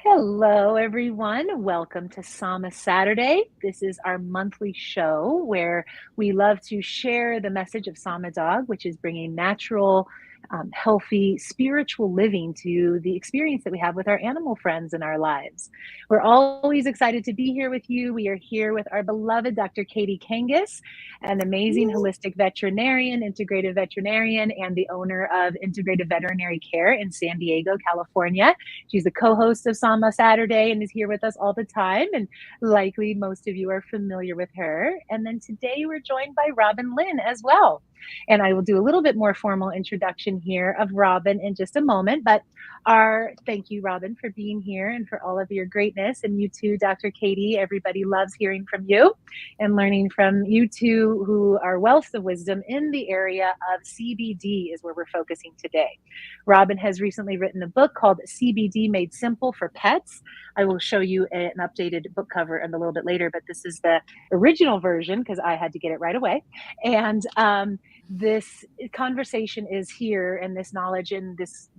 Hello, everyone. Welcome to Sama Saturday. This is our monthly show where we love to share the message of Sama Dog, which is bringing natural, healthy, spiritual living to the experience that we have with our animal friends in our lives. We're always excited to be here with you. We are here with our beloved Dr. Katie Kangas, an amazing holistic veterinarian, integrative veterinarian, and the owner of Integrative Veterinary Care in San Diego, California. She's the co-host of Sama Saturday and is here with us all the time. And likely most of you are familiar with her. And then today we're joined by Robbin Lynn as well. And I will do a little bit more formal introduction here of Robbin in just a moment. But thank you, Robbin, for being here and for all of your greatness. And you too, Dr. Katie. Everybody loves hearing from you and learning from you two, who are wealths of wisdom in the area of CBD, is where we're focusing today. Robbin has recently written a book called CBD Made Simple for Pets. I will show you an updated book cover a little bit later, but this is the original version because I had to get it right away. And this conversation is here, and this knowledge and this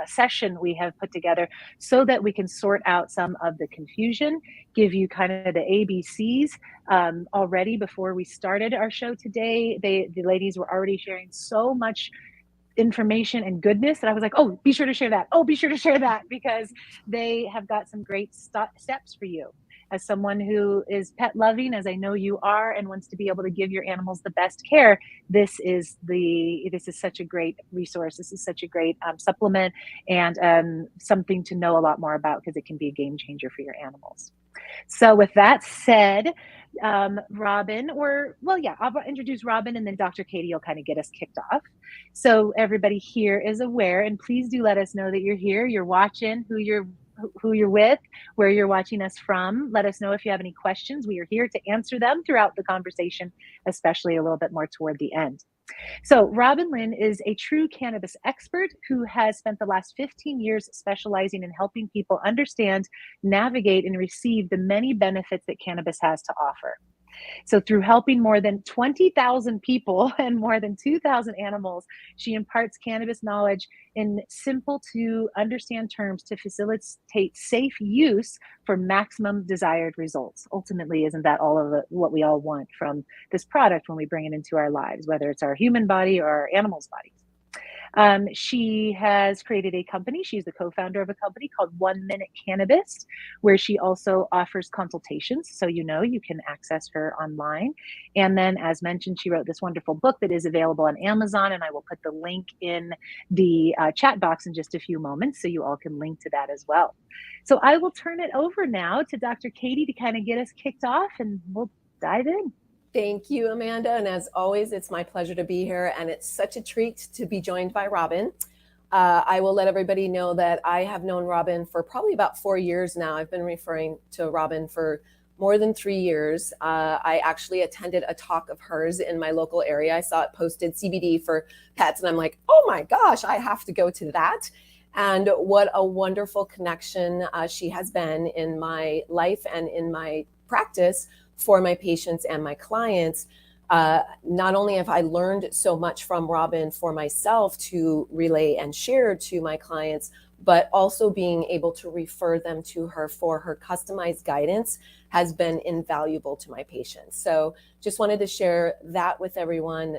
session we have put together so that we can sort out some of the confusion, give you kind of the ABCs. Already before we started our show today, the ladies were already sharing so much information and goodness that I was like, oh, be sure to share that. Oh, be sure to share that, because they have got some great steps for you. As someone who is pet loving, as I know you are, and wants to be able to give your animals the best care, this is such a great resource. This is such a great supplement, and something to know a lot more about, because it can be a game changer for your animals. So with that said, Robbin, I'll introduce Robbin, and then Dr. Katie will kind of get us kicked off. So everybody here is aware, and please do let us know that you're here, you're watching, who you're with, where you're watching us from. Let us know if you have any questions. We are here to answer them throughout the conversation, especially a little bit more toward the end. So Robbin Lynn is a true cannabis expert who has spent the last 15 years specializing in helping people understand, navigate, and receive the many benefits that cannabis has to offer. So through helping more than 20,000 people and more than 2,000 animals, she imparts cannabis knowledge in simple to understand terms to facilitate safe use for maximum desired results. Ultimately, isn't that all of what we all want from this product when we bring it into our lives, whether it's our human body or our animal's bodies? She has created a company. She's the co-founder of a company called 1 Minute Cannabis, where she also offers consultations. So, you can access her online. And then, as mentioned, she wrote this wonderful book that is available on Amazon. And I will put the link in the chat box in just a few moments, so you all can link to that as well. So I will turn it over now to Dr. Katie to kind of get us kicked off, and we'll dive in. Thank you, Amanda. And as always, it's my pleasure to be here. And it's such a treat to be joined by Robbin. I will let everybody know that I have known Robbin for probably about 4 years now. I've been referring to Robbin for more than 3 years. I actually attended a talk of hers in my local area. I saw it posted, CBD for pets. And I'm like, oh my gosh, I have to go to that. And what a wonderful connection she has been in my life and in my practice for my patients and my clients. Not only have I learned so much from Robbin for myself to relay and share to my clients, but also being able to refer them to her for her customized guidance has been invaluable to my patients. So just wanted to share that with everyone,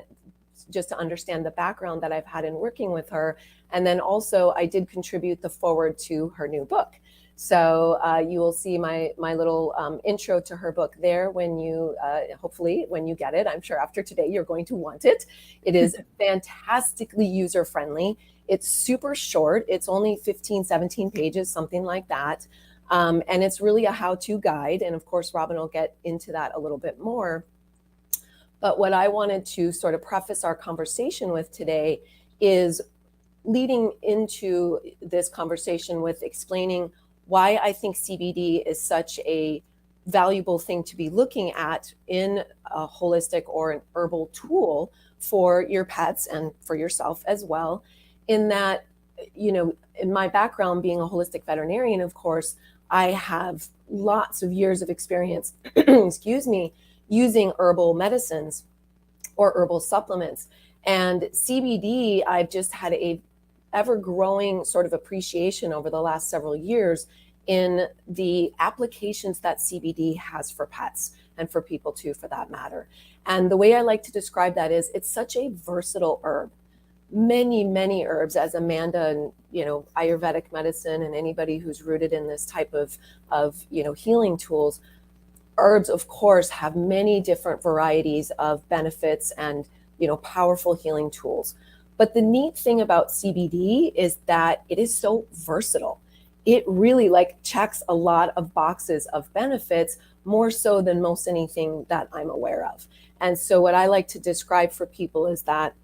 just to understand the background that I've had in working with her. And then also I did contribute the foreword to her new book. So you will see my little intro to her book there when you, hopefully when you get it. I'm sure after today you're going to want it. It is fantastically user-friendly. It's super short. It's only 15, 17 pages, something like that. And it's really a how-to guide. And of course, Robbin will get into that a little bit more. But what I wanted to sort of preface our conversation with today is leading into this conversation with explaining why I think CBD is such a valuable thing to be looking at in a holistic or an herbal tool for your pets and for yourself as well. In that, in my background being a holistic veterinarian, of course, I have lots of years of experience, using herbal medicines or herbal supplements. And CBD, I've just had a ever-growing sort of appreciation over the last several years in the applications that CBD has for pets and for people too, for that matter. And the way I like to describe that is it's such a versatile herb. Many herbs, as Amanda and Ayurvedic medicine and anybody who's rooted in this type of healing tools, herbs of course have many different varieties of benefits and powerful healing tools. But the neat thing about CBD is that it is so versatile. It really checks a lot of boxes of benefits, more so than most anything that I'm aware of. And so what I like to describe for people is that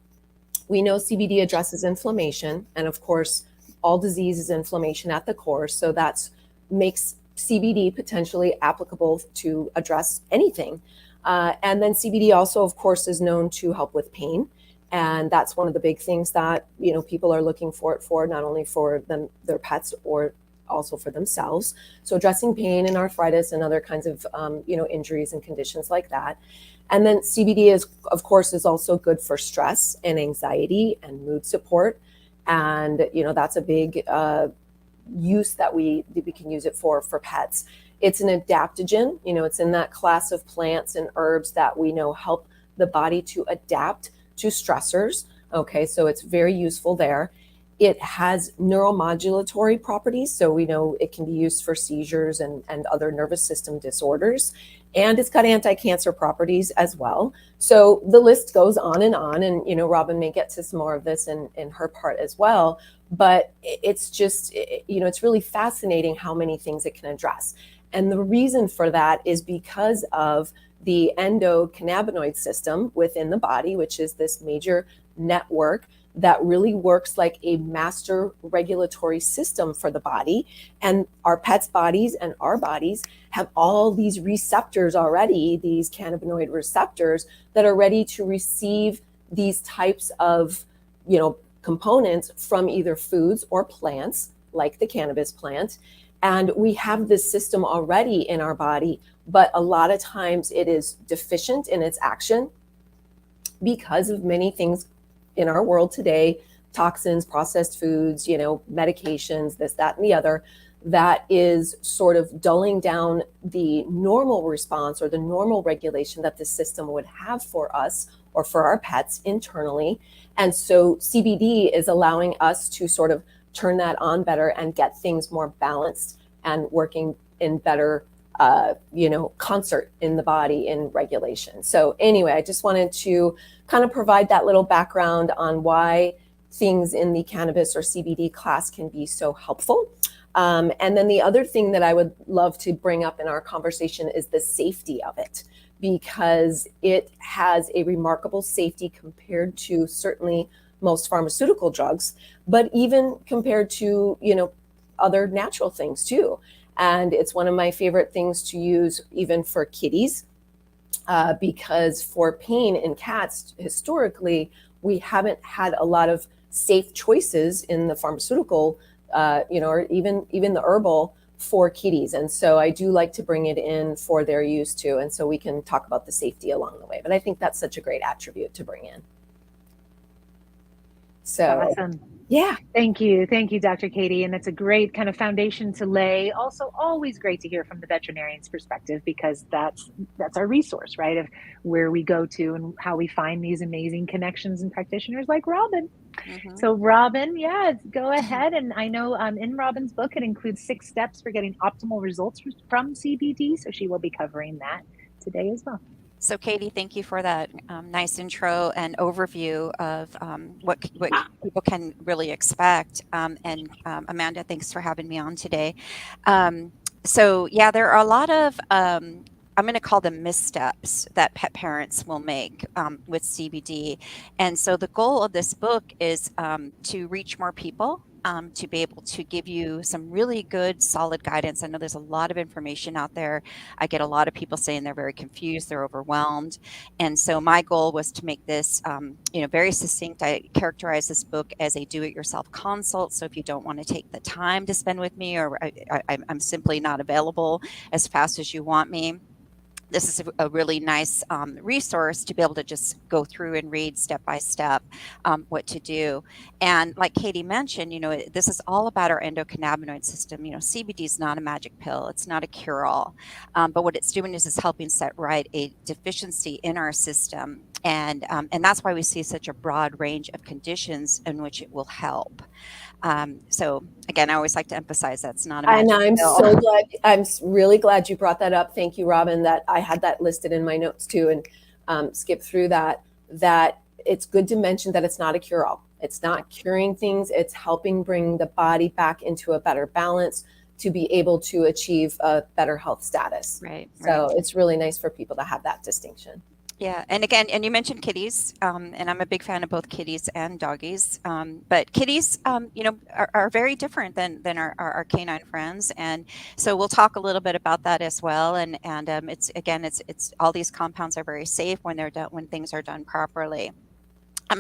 we know CBD addresses inflammation, and of course, all disease is inflammation at the core. So that makes CBD potentially applicable to address anything. And then CBD also, of course, is known to help with pain. And that's one of the big things that people are looking for it for, not only for their pets, or also for themselves. So addressing pain and arthritis and other kinds of injuries and conditions like that. And then CBD is also good for stress and anxiety and mood support. And that's a big use that we can use it for pets. It's an adaptogen. It's in that class of plants and herbs that we know help the body to adapt to stressors. Okay, so it's very useful there. It has neuromodulatory properties, so we know it can be used for seizures and other nervous system disorders. And it's got anti-cancer properties as well. So the list goes on, and Robbin may get to some more of this in her part as well. But it's just, it's really fascinating how many things it can address. And the reason for that is because of the endocannabinoid system within the body, which is this major network that really works like a master regulatory system for the body. And our pets' bodies and our bodies have all these receptors already, these cannabinoid receptors that are ready to receive these types of, components from either foods or plants, like the cannabis plant. And we have this system already in our body, but a lot of times it is deficient in its action because of many things in our world today, toxins, processed foods, medications, this, that, and the other, that is sort of dulling down the normal response or the normal regulation that the system would have for us or for our pets internally. And so CBD is allowing us to sort of turn that on better and get things more balanced and working in better concert in the body in regulation. So anyway, I just wanted to kind of provide that little background on why things in the cannabis or CBD class can be so helpful. And then the other thing that I would love to bring up in our conversation is the safety of it, because it has a remarkable safety compared to certainly most pharmaceutical drugs, but even compared to, other natural things too. And it's one of my favorite things to use even for kitties, because for pain in cats, historically, we haven't had a lot of safe choices in the pharmaceutical, or even the herbal for kitties. And so I do like to bring it in for their use too. And so we can talk about the safety along the way. But I think that's such a great attribute to bring in. So awesome. Yeah. Thank you, Dr. Katie. And that's a great kind of foundation to lay. Also, always great to hear from the veterinarian's perspective, because that's our resource, right? Of where we go to and how we find these amazing connections and practitioners like Robbin. Mm-hmm. So Robbin, go ahead. And I know in Robbin's book, it includes 6 steps for getting optimal results from CBD. So she will be covering that today as well. So Katie, thank you for that nice intro and overview of what people can really expect. And Amanda, thanks for having me on today. So yeah, there are a lot of, I'm going to call them missteps that pet parents will make with CBD. And so the goal of this book is to reach more people, to be able to give you some really good, solid guidance. I know there's a lot of information out there. I get a lot of people saying they're very confused, they're overwhelmed. And so my goal was to make this, very succinct. I characterize this book as a do-it-yourself consult. So if you don't want to take the time to spend with me, or I'm simply not available as fast as you want me, this is a really nice resource to be able to just go through and read step by step what to do. And like Katie mentioned, this is all about our endocannabinoid system. CBD is not a magic pill. It's not a cure-all. But what it's doing is it's helping set right a deficiency in our system. And that's why we see such a broad range of conditions in which it will help. So again, I always like to emphasize that's not a magic and I'm pill. so glad. I'm really glad you brought that up. Thank you, Robbin. That I had that listed in my notes too, and skip through that. That it's good to mention that it's not a cure-all. It's not curing things. It's helping bring the body back into a better balance to be able to achieve a better health status. Right. So it's really nice for people to have that distinction. Yeah, and again, and you mentioned kitties, and I'm a big fan of both kitties and doggies. But kitties, are very different than our canine friends, and so we'll talk a little bit about that as well. And it's all these compounds are very safe when they're done, when things are done properly.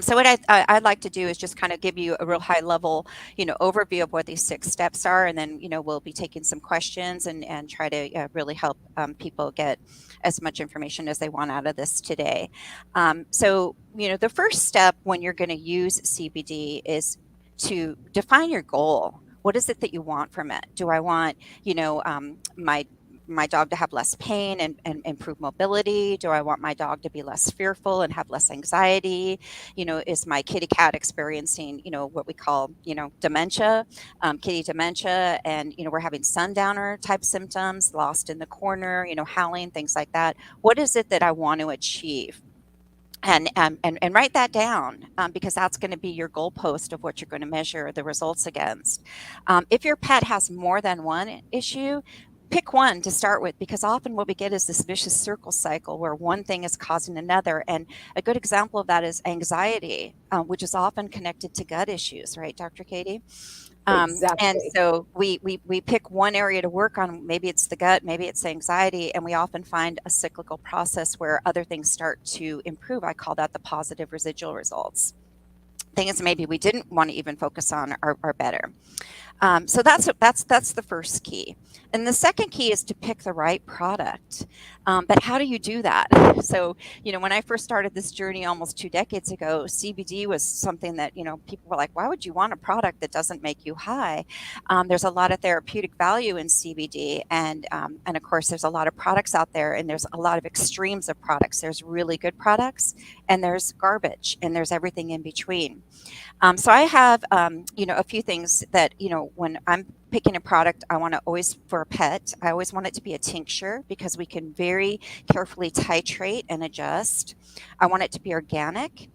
So what I'd like to do is just kind of give you a real high level, overview of what these 6 steps are, and then we'll be taking some questions and try to really help people get as much information as they want out of this today. So the first step when you're going to use CBD is to define your goal. What is it that you want from it? Do I want my dog to have less pain and improve mobility? Do I want my dog to be less fearful and have less anxiety? Is my kitty cat experiencing, what we call, dementia, kitty dementia, and, we're having sundowner type symptoms, lost in the corner, howling, things like that. What is it that I want to achieve? And write that down because that's going to be your goalpost of what you're going to measure the results against. If your pet has more than one issue, pick one to start with, because often what we get is this vicious circle cycle where one thing is causing another. And a good example of that is anxiety, which is often connected to gut issues, right, Dr. Katie? Exactly. And so we pick one area to work on. Maybe it's the gut, maybe it's anxiety, and we often find a cyclical process where other things start to improve. I call that the positive residual results. Things maybe we didn't want to even focus on are better. So that's the first key. And the second key is to pick the right product. But how do you do that? So, when I first started this journey almost 2 decades ago, CBD was something that, people were like, why would you want a product that doesn't make you high? There's a lot of therapeutic value in CBD. And of course, there's a lot of products out there, and there's a lot of extremes of products. There's really good products, and there's garbage, and there's everything in between. So I have, a few things that, when I'm picking a product, I want to always, for a pet, I always want it to be a tincture because we can very carefully titrate and adjust. I want it to be organic.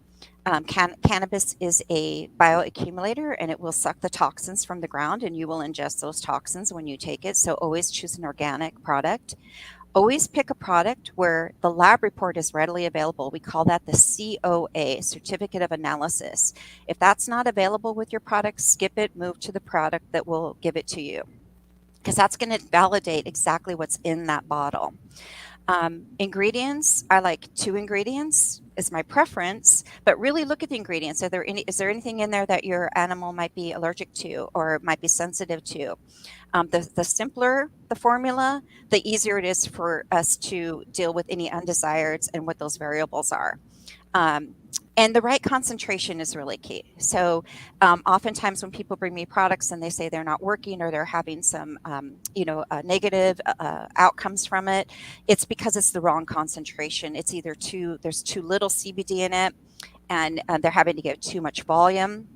Cannabis is a bioaccumulator, and it will suck the toxins from the ground, and you will ingest those toxins when you take it. So always choose an organic product. Always pick a product where the lab report is readily available. We call that the COA, Certificate of Analysis. If that's not available with your product, skip it, move to the product that will give it to you, because that's going to validate exactly what's in that bottle. Ingredients, I like 2 ingredients is my preference, but really look at the ingredients. Is there anything in there that your animal might be allergic to or might be sensitive to? The simpler the formula, the easier it is for us to deal with any undesireds and what those variables are. And the right concentration is really key. So oftentimes when people bring me products and they say they're not working or they're having some, negative outcomes from it, it's because it's the wrong concentration. It's either there's too little CBD in it, and they're having to give too much volume.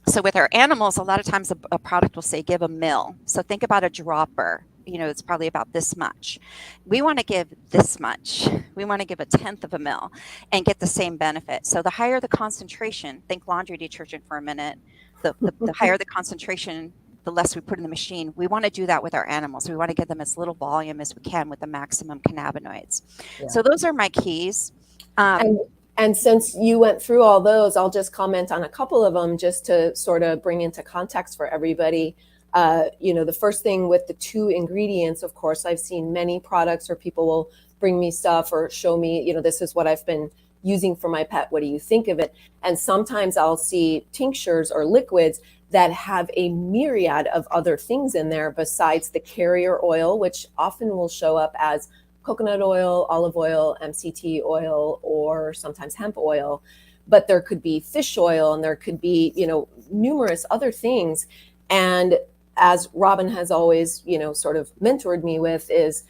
So with our animals, a lot of times a product will say give a mil. So think about a dropper. It's probably about this much. We want to give this much. We want to give 1/10 of a mil and get the same benefit. So the higher the concentration, think laundry detergent for a minute, the higher the concentration, the less we put in the machine. We want to do that with our animals. We want to give them as little volume as we can with the maximum cannabinoids. Yeah. So those are my keys. And since you went through all those, I'll just comment on a couple of them just to sort of bring into context for everybody. The first thing with the 2 ingredients, of course, I've seen many products where people will bring me stuff or show me, this is what I've been using for my pet. What do you think of it? And sometimes I'll see tinctures or liquids that have a myriad of other things in there besides the carrier oil, which often will show up as coconut oil, olive oil, MCT oil, or sometimes hemp oil. But there could be fish oil, and there could be, numerous other things. And as Robbin has always, sort of mentored me with is,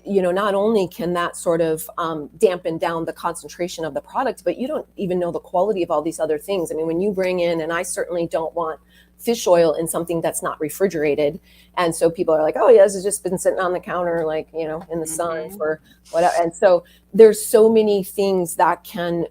not only can that sort of dampen down the concentration of the product, but you don't even know the quality of all these other things. I mean, when you bring in, and I certainly don't want fish oil in something that's not refrigerated. And so people are like, oh yeah, this has just been sitting on the counter, like, in the sun for whatever. And so there's so many things that can,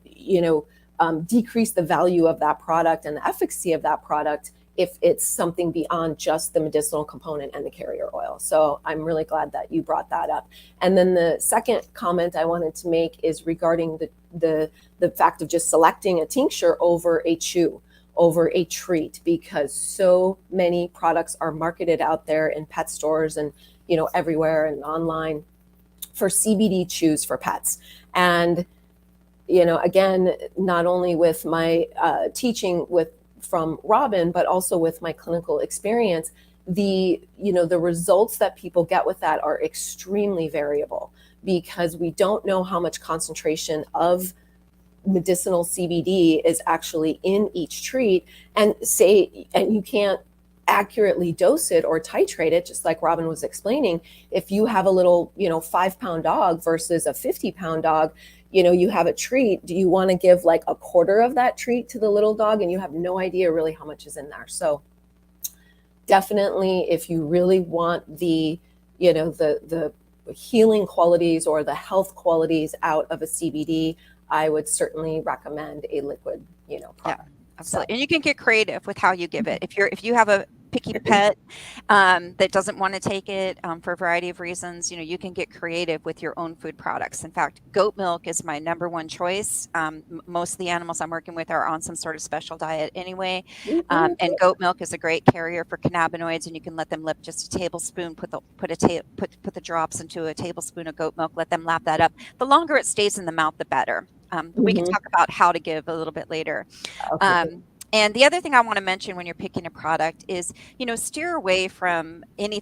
decrease the value of that product and the efficacy of that product if it's something beyond just the medicinal component and the carrier oil. So I'm really glad that you brought that up. And then the second comment I wanted to make is regarding the fact of just selecting a tincture over a chew, over a treat, because so many products are marketed out there in pet stores and, everywhere and online for CBD chews for pets. And, again, not only with my teaching from Robbin, but also with my clinical experience, the results that people get with that are extremely variable, because we don't know how much concentration of medicinal CBD is actually in each treat, and you can't accurately dose it or titrate it, just like Robbin was explaining. If you have a little 5-pound dog versus a 50-pound dog, you have a treat. Do you want to give like a quarter of that treat to the little dog, and you have no idea really how much is in there? So definitely, if you really want the healing qualities or the health qualities out of a CBD, I would certainly recommend a liquid, product. Yeah, absolutely. And you can get creative with how you give it. If you have a picky pet that doesn't want to take it for a variety of reasons, you can get creative with your own food products. In fact, goat milk is my number one choice. Most of the animals I'm working with are on some sort of special diet anyway. And goat milk is a great carrier for cannabinoids, and you can let them lip just a tablespoon, put the drops into a tablespoon of goat milk, let them lap that up. The longer it stays in the mouth, the better. We can talk about how to give a little bit later. Okay. And the other thing I want to mention when you're picking a product is, steer away from any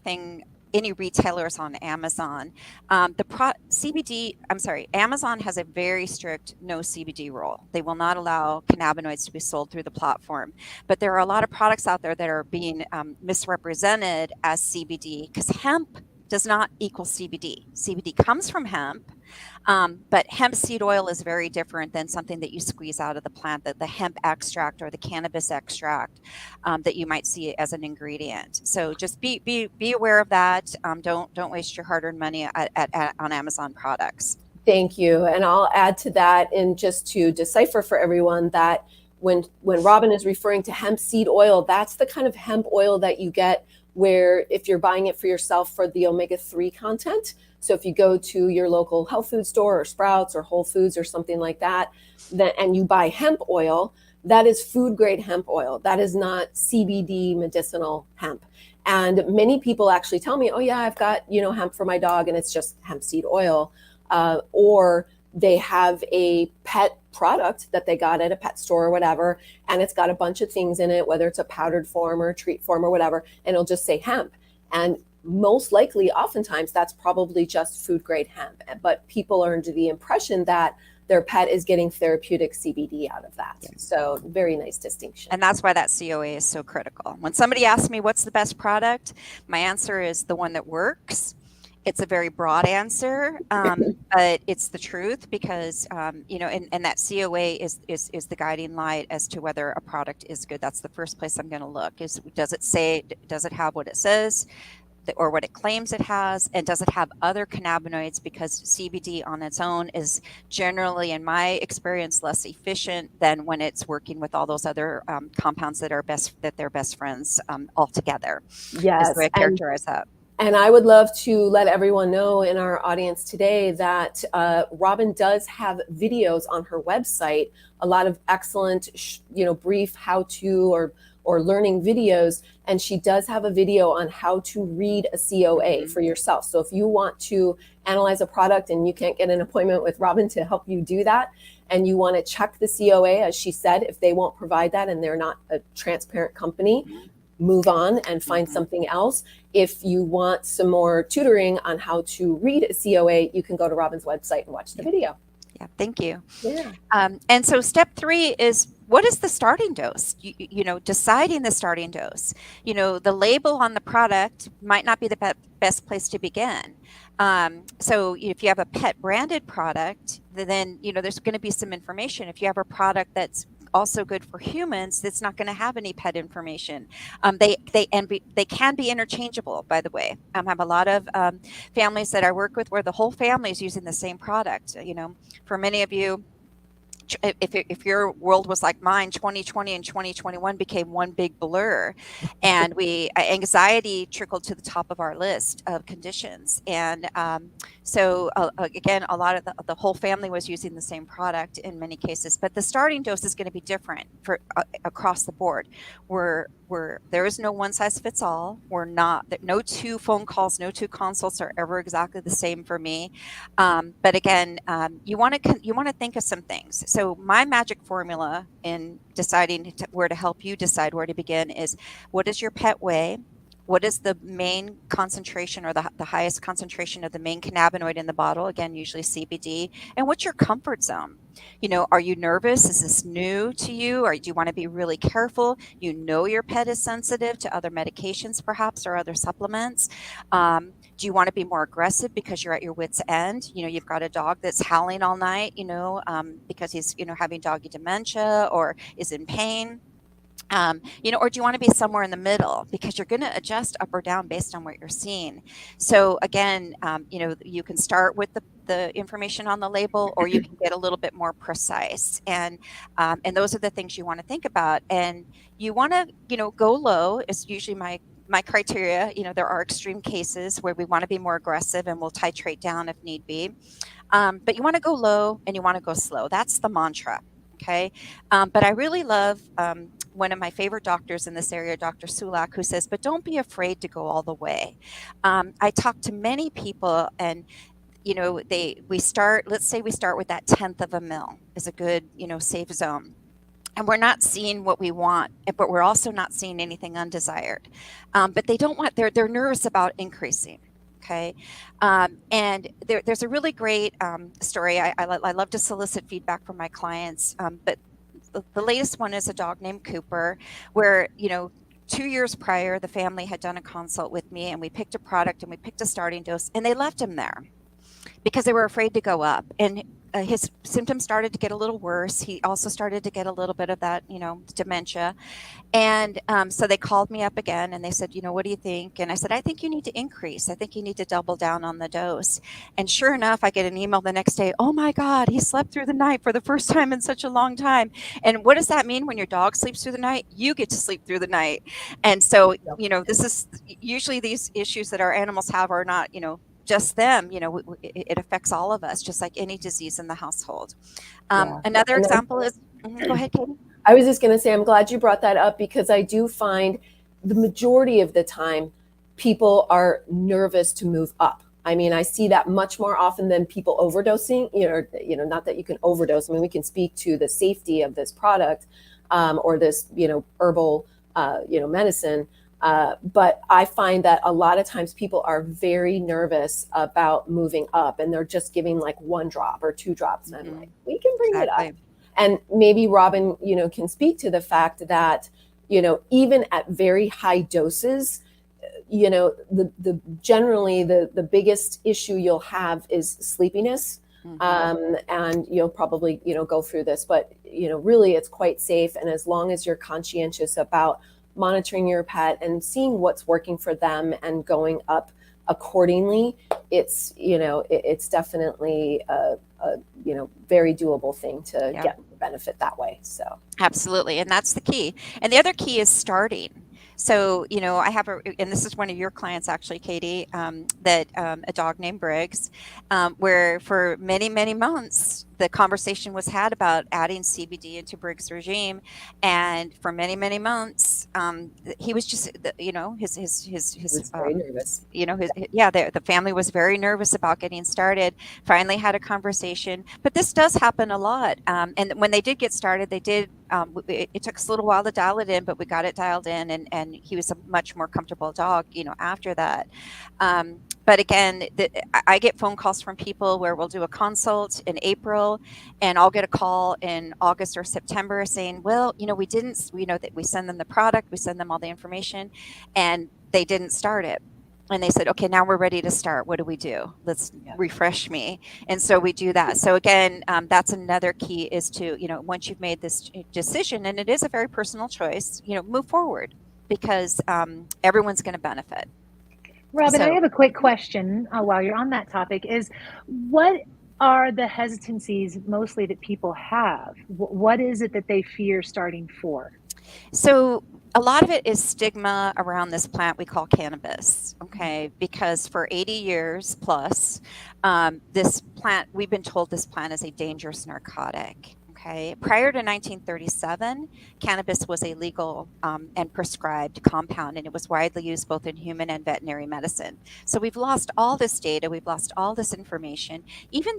retailers on Amazon. Amazon has a very strict no CBD rule. They will not allow cannabinoids to be sold through the platform. But there are a lot of products out there that are being misrepresented as CBD, because hemp does not equal CBD. CBD comes from hemp, but hemp seed oil is very different than something that you squeeze out of the plant, the hemp extract or the cannabis extract that you might see as an ingredient. So just be aware of that. Don't waste your hard-earned money on Amazon products. Thank you. And I'll add to that, and just to decipher for everyone, that when Robbin is referring to hemp seed oil, that's the kind of hemp oil that you get where if you're buying it for yourself for the omega-3 content. So if you go to your local health food store or Sprouts or Whole Foods or something like that, and you buy hemp oil, that is food grade hemp oil. That is not CBD medicinal hemp. And many people actually tell me, oh yeah, I've got, hemp for my dog, and it's just hemp seed oil. Or they have a pet product that they got at a pet store or whatever, and it's got a bunch of things in it, whether it's a powdered form or a treat form or whatever, and it'll just say hemp. And most likely, oftentimes, that's probably just food grade hemp. But people are under the impression that their pet is getting therapeutic CBD out of that. So very nice distinction. And that's why that COA is so critical. When somebody asks me what's the best product, my answer is the one that works. It's a very broad answer, but it's the truth, because, and that COA is the guiding light as to whether a product is good. That's the first place I'm going to look, is does it have what it says or what it claims it has? And does it have other cannabinoids? Because CBD on its own is generally, in my experience, less efficient than when it's working with all those other compounds that they're best friends altogether. Yes. Is the way I characterize that. And I would love to let everyone know in our audience today that Robbin does have videos on her website, a lot of excellent, brief how-to or learning videos. And she does have a video on how to read a COA for yourself. So if you want to analyze a product and you can't get an appointment with Robbin to help you do that, and you want to check the COA, as she said, if they won't provide that and they're not a transparent company, move on and find something else. If you want some more tutoring on how to read a COA, you can go to Robbin's website and watch the video. Yeah, thank you. Yeah. And so step 3 is, what is the starting dose? You know, deciding the starting dose. You know, the label on the product might not be the best place to begin. So if you have a pet branded product, then, you know, there's going to be some information. If you have a product that's also good for humans, that's not going to have any pet information. They can be interchangeable, by the way. I have a lot of families that I work with where the whole family is using the same product. You know, for many of you, if your world was like mine, 2020 and 2021 became one big blur, and anxiety trickled to the top of our list of conditions. And so again, a lot of the whole family was using the same product in many cases, but the starting dose is going to be different for across the board. There is no one size fits all. No 2 phone calls, no 2 consults are ever exactly the same for me. But again, you want to think of some things. So my magic formula in deciding where to help you decide where to begin is, what does your pet weigh? What is the main concentration or the highest concentration of the main cannabinoid in the bottle? Again, usually CBD. And what's your comfort zone? You know, are you nervous? Is this new to you? Or do you want to be really careful? You know your pet is sensitive to other medications perhaps, or other supplements. Do you want to be more aggressive because you're at your wit's end? You know, you've got a dog that's howling all night, you know, because he's, you know, having doggy dementia or is in pain. You know, or do you want to be somewhere in the middle, because you're going to adjust up or down based on what you're seeing. So again, you know, you can start with the information on the label, or you can get a little bit more precise. And those are the things you want to think about. And you want to, you know, go low is usually my criteria. You know, there are extreme cases where we want to be more aggressive, and we'll titrate down if need be. But you want to go low and you want to go slow. That's the mantra. Okay. But I really love one of my favorite doctors in this area, Dr. Sulak, who says, but don't be afraid to go all the way. I talk to many people, and you know, let's say we start with that 1/10 of a mil is a good, you know, safe zone. And we're not seeing what we want, but we're also not seeing anything undesired. But they're nervous about increasing. Okay. And there's a really great story. I love to solicit feedback from my clients. But the latest one is a dog named Cooper, where, you know, 2 years prior, the family had done a consult with me, and we picked a product and we picked a starting dose, and they left him there because they were afraid to go up. And his symptoms started to get a little worse. He also started to get a little bit of that, you know, dementia. And so they called me up again, and they said, you know, what do you think? And I said, I think you need to increase. I think you need to double down on the dose. And sure enough, I get an email the next day. Oh my God, he slept through the night for the first time in such a long time. And what does that mean? When your dog sleeps through the night, you get to sleep through the night. And so, you know, this is usually these issues that our animals have are not, you know, just them. You know, it affects all of us, just like any disease in the household. Another example is, go ahead, Katie. I was just going to say, I'm glad you brought that up, because I do find the majority of the time people are nervous to move up. I mean, I see that much more often than people overdosing. You know, not that you can overdose. I mean, we can speak to the safety of this product or this, you know, herbal, you know, medicine. But I find that a lot of times people are very nervous about moving up, and they're just giving like 1 drop or 2 drops. And I'm like, we can bring it up. And maybe Robbin, you know, can speak to the fact that, you know, even at very high doses, you know, generally the biggest issue you'll have is sleepiness. And you'll probably, you know, go through this, but, you know, really it's quite safe. And as long as you're conscientious about monitoring your pet and seeing what's working for them and going up accordingly, it's, you know, it's definitely a you know, very doable thing to get the benefit that way. So absolutely. And that's the key. And the other key is starting. So, you know, I have and this is one of your clients actually, Katie, that a dog named Briggs, where for many, many months, the conversation was had about adding CBD into Briggs' regime. And for many, many months, he was just, you know, his was very nervous. You know, the family was very nervous about getting started, finally had a conversation. But this does happen a lot. And when they did get started, they did it took us a little while to dial it in, but we got it dialed in, and he was a much more comfortable dog, after that. But again, I get phone calls from people where we'll do a consult in April, and I'll get a call in August or September saying, well, that we send them the product, we send them all the information, and they didn't start it. And they said, okay, now we're ready to start. What do we do? Let's refresh me. And so we do that. So again, that's another key is to, once you've made this decision, and it is a very personal choice, move forward, because everyone's going to benefit. Robbin, I have a quick question while you're on that topic is, what are the hesitancies mostly that people have? What is it that they fear starting for? So a lot of it is stigma around this plant we call cannabis, okay? Because for 80 years plus, this plant, we've been told this plant is a dangerous narcotic, okay? Prior to 1937, cannabis was a legal and prescribed compound, and it was widely used both in human and veterinary medicine. So we've lost all this data, we've lost all this information. Even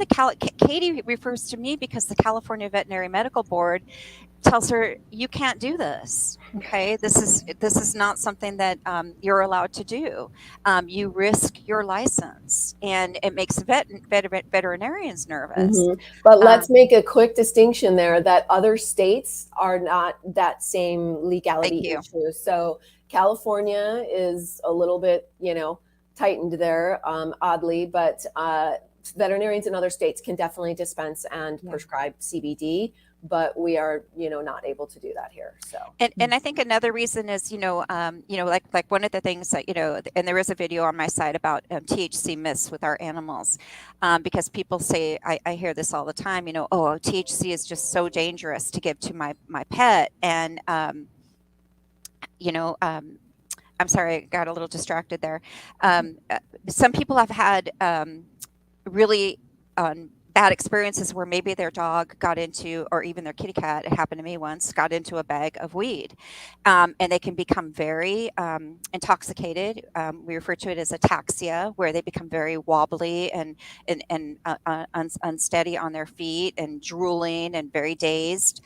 Katie refers to me because the California Veterinary Medical Board tells her, you can't do this. Okay, this is not something that you're allowed to do. You risk your license, and it makes veterinarians nervous. Mm-hmm. But let's make a quick distinction there that other states are not that same legality issue. So California is a little bit, tightened there, oddly, but veterinarians in other states can definitely dispense and prescribe CBD. But we are, not able to do that here. So, and I think another reason is, like one of the things that, and there is a video on my site about THC myths with our animals, because people say, I hear this all the time, oh, THC is just so dangerous to give to my pet. And, I'm sorry, I got a little distracted there. Some people have had really bad experiences where maybe their dog got into, or even their kitty cat, it happened to me once, got into a bag of weed, and they can become very intoxicated. We refer to it as ataxia, where they become very wobbly and unsteady on their feet and drooling and very dazed.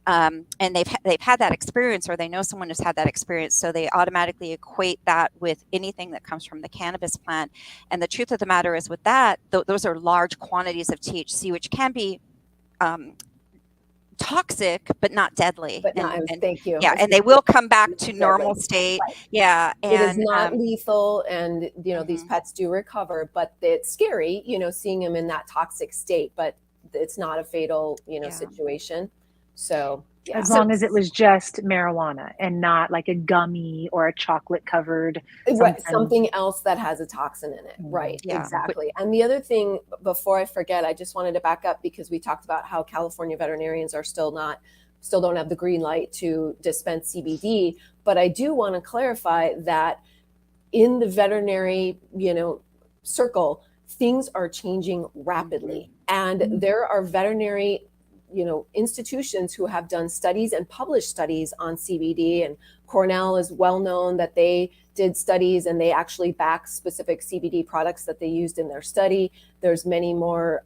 And they've had that experience, or they know someone who's had that experience, so they automatically equate that with anything that comes from the cannabis plant. And the truth of the matter is, with that, those are large quantities of THC, which can be toxic but not deadly. But thank you. Yeah, and they will come back to normal state. Right. Yeah, and it is not lethal, and these pets do recover, but it's scary, seeing them in that toxic state. But it's not a fatal, situation. So as long as it was just marijuana and not like a gummy or a chocolate covered something else that has a toxin in it. Right. Yeah. Exactly. And the other thing, before I forget, I just wanted to back up, because we talked about how California veterinarians are still don't have the green light to dispense CBD. But I do want to clarify that in the veterinary, circle, things are changing rapidly. And there are veterinary institutions who have done studies and published studies on CBD, and Cornell is well known that they did studies and they actually back specific CBD products that they used in their study. There's many more,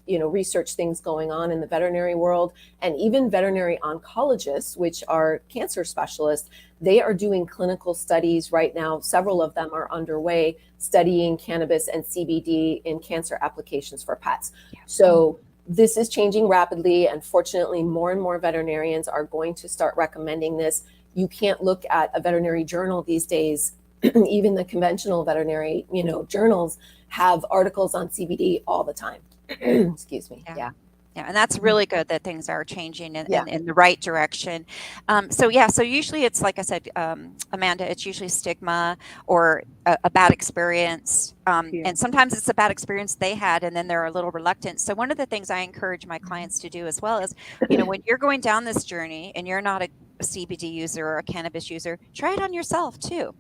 research things going on in the veterinary world, and even veterinary oncologists, which are cancer specialists, they are doing clinical studies right now. Several of them are underway studying cannabis and CBD in cancer applications for pets. Yeah. So this is changing rapidly, and fortunately, more and more veterinarians are going to start recommending this. You can't look at a veterinary journal these days. Even the conventional veterinary, journals have articles on CBD all the time. Excuse me. Yeah. Yeah, and that's really good that things are changing in the right direction. So usually it's, like I said, Amanda, it's usually stigma or a bad experience. And sometimes it's a bad experience they had, and then they're a little reluctant. So one of the things I encourage my clients to do as well is, when you're going down this journey and you're not a CBD user or a cannabis user, try it on yourself too.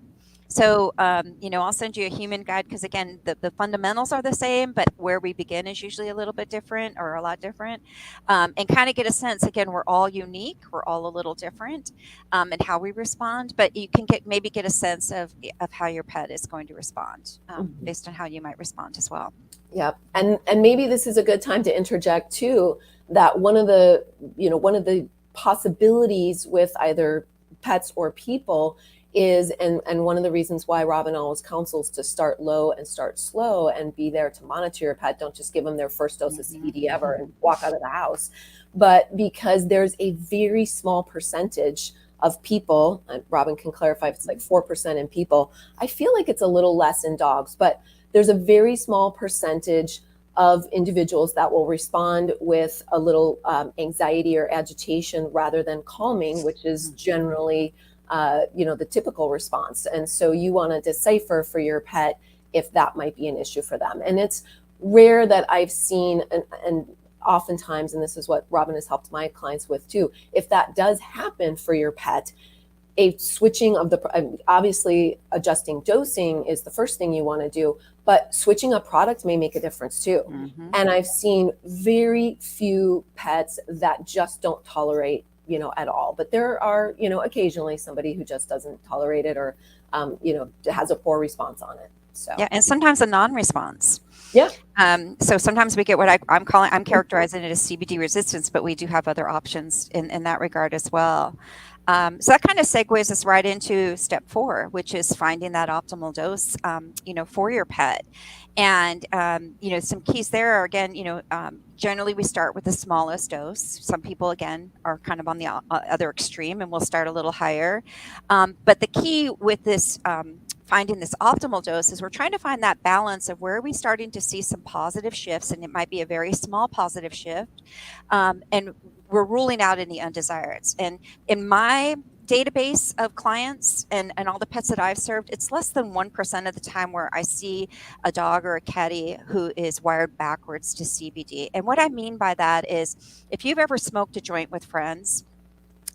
So, I'll send you a human guide, because again, the fundamentals are the same, but where we begin is usually a little bit different, or a lot different, and kind of get a sense. Again, we're all unique, we're all a little different, and how we respond, but you can maybe get a sense of how your pet is going to respond, based on how you might respond as well. Yep. And maybe this is a good time to interject too, that one of the possibilities with either pets or people is, and one of the reasons why Robbin always counsels to start low and start slow and be there to monitor your pet. Don't just give them their first dose of CBD ever and walk out of the house. But because there's a very small percentage of people, and Robbin can clarify if it's like 4% in people, I feel like it's a little less in dogs, but there's a very small percentage of individuals that will respond with a little anxiety or agitation rather than calming, which is generally the typical response. And so you want to decipher for your pet if that might be an issue for them. And it's rare that I've seen, and oftentimes, and this is what Robbin has helped my clients with too, if that does happen for your pet, a switching of obviously adjusting dosing is the first thing you want to do, but switching a product may make a difference too. And I've seen very few pets that just don't tolerate at all. But there are, occasionally somebody who just doesn't tolerate it or, has a poor response on it. So yeah, and sometimes a non-response. Yeah. So sometimes we get what I'm characterizing it as CBD resistance, but we do have other options in that regard as well. So that kind of segues us right into step 4, which is finding that optimal dose, for your pet. And, some keys there are, again, generally we start with the smallest dose. Some people, again, are kind of on the other extreme and we'll start a little higher. But the key with this, finding this optimal dose is we're trying to find that balance of where are we starting to see some positive shifts, and it might be a very small positive shift. And we're ruling out any undesireds. And in my database of clients and all the pets that I've served, it's less than 1% of the time where I see a dog or a catty who is wired backwards to CBD. And what I mean by that is if you've ever smoked a joint with friends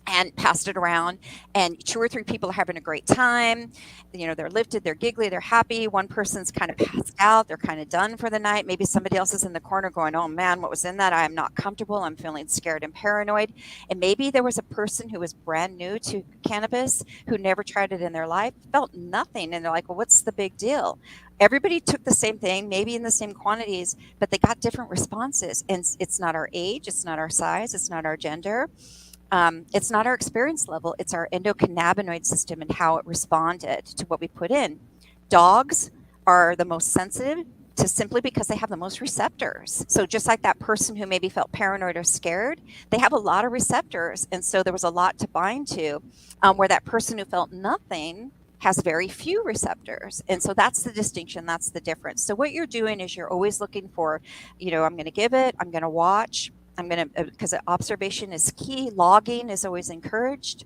and passed it around, and 2 or 3 people are having a great time, they're lifted, they're giggly, they're happy. One person's kind of passed out, they're kind of done for the night. Maybe somebody else is in the corner going, oh man, what was in that? I am not comfortable. I'm feeling scared and paranoid. And maybe there was a person who was brand new to cannabis, who never tried it in their life, felt nothing. And they're like, well, what's the big deal? Everybody took the same thing, maybe in the same quantities, but they got different responses. And it's not our age, it's not our size, it's not our gender. It's not our experience level, it's our endocannabinoid system and how it responded to what we put in. Dogs are the most sensitive to simply because they have the most receptors. So just like that person who maybe felt paranoid or scared, they have a lot of receptors. And so there was a lot to bind to, where that person who felt nothing has very few receptors. And so that's the distinction, that's the difference. So what you're doing is you're always looking for, I'm going to give it, I'm going to watch, because observation is key. Logging is always encouraged.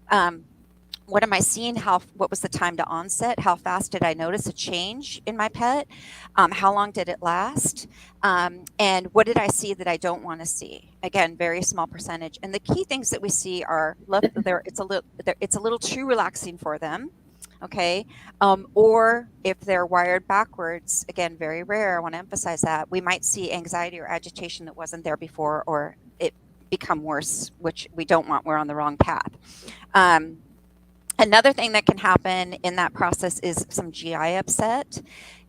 What am I seeing? What was the time to onset? How fast did I notice a change in my pet? How long did it last? And what did I see that I don't want to see? Again, very small percentage. And the key things that we see are it's a little too relaxing for them. Okay. Or if they're wired backwards, again, very rare. I want to emphasize that we might see anxiety or agitation that wasn't there before, or it become worse, which we don't want. We're on the wrong path. Another thing that can happen in that process is some GI upset.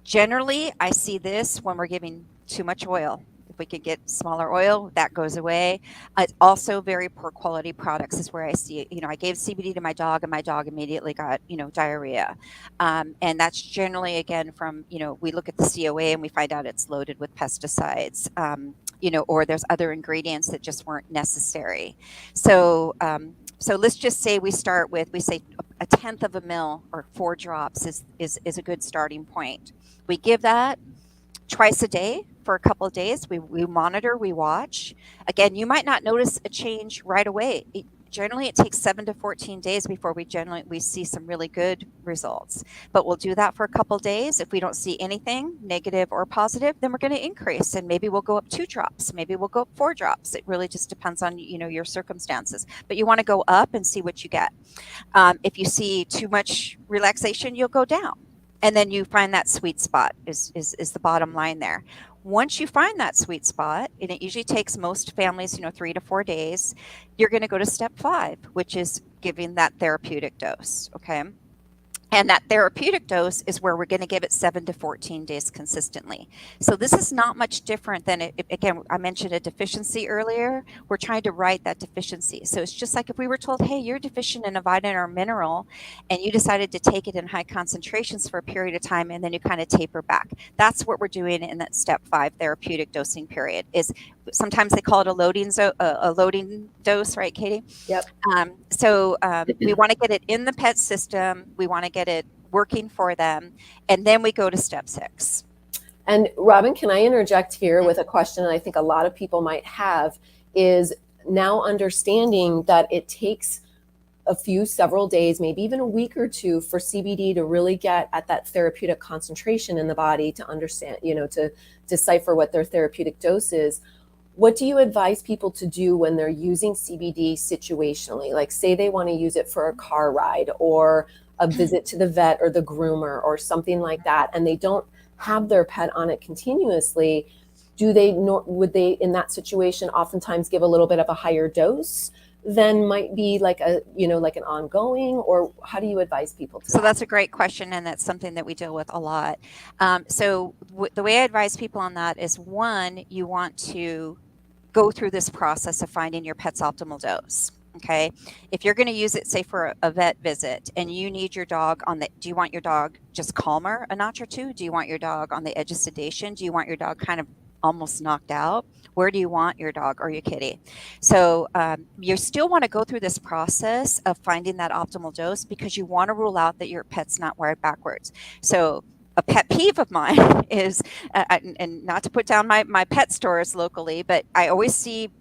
Generally, I see this when we're giving too much oil. If we could get smaller oil, that goes away. It's also very poor quality products is where I see it. I gave CBD to my dog and my dog immediately got, diarrhea. And that's generally, again, from, we look at the COA and we find out it's loaded with pesticides, or there's other ingredients that just weren't necessary. So let's just say we say 1/10 of a mil or 4 drops is a good starting point. We give that twice a day for a couple of days. We monitor, we watch. Again, you might not notice a change right away. Generally, it takes 7 to 14 days before we see some really good results. But we'll do that for a couple of days. If we don't see anything negative or positive, then we're going to increase, and maybe we'll go up 2 drops. Maybe we'll go up 4 drops. It really just depends on your circumstances. But you want to go up and see what you get. If you see too much relaxation, you'll go down. And then you find that sweet spot is the bottom line there. Once you find that sweet spot, and it usually takes most families, 3 to 4 days, you're going to go to step 5, which is giving that therapeutic dose. Okay. And that therapeutic dose is where we're going to give it 7 to 14 days consistently. So this is not much different than, again, I mentioned a deficiency earlier. We're trying to right that deficiency. So it's just like if we were told, hey, you're deficient in a vitamin or mineral, and you decided to take it in high concentrations for a period of time, and then you kind of taper back. That's what we're doing in that step 5 therapeutic dosing period. Is sometimes they call it a loading dose, right, Katie? Yep. We want to get it in the pet system. We want to get it working for them. And then we go to step 6. And Robbin, can I interject here with a question that I think a lot of people might have, is now understanding that it takes several days, maybe even a week or two, for CBD to really get at that therapeutic concentration in the body, to understand, to decipher what their therapeutic dose is. What do you advise people to do when they're using CBD situationally? Like, say they want to use it for a car ride or a visit to the vet or the groomer or something like that, and they don't have their pet on it continuously. Would they in that situation oftentimes give a little bit of a higher dose than might be like an ongoing, or how do you advise people to? So that's a great question, and that's something that we deal with a lot. The way I advise people on that is, one, you want to go through this process of finding your pet's optimal dose. Okay. If you're going to use it, say for a vet visit, and you need your dog do you want your dog just calmer a notch or two? Do you want your dog on the edge of sedation? Do you want your dog kind of almost knocked out? Where do you want your dog or your kitty? So you still want to go through this process of finding that optimal dose, because you want to rule out that your pet's not wired backwards. So a pet peeve of mine is, and not to put down my pet stores locally, but I always see,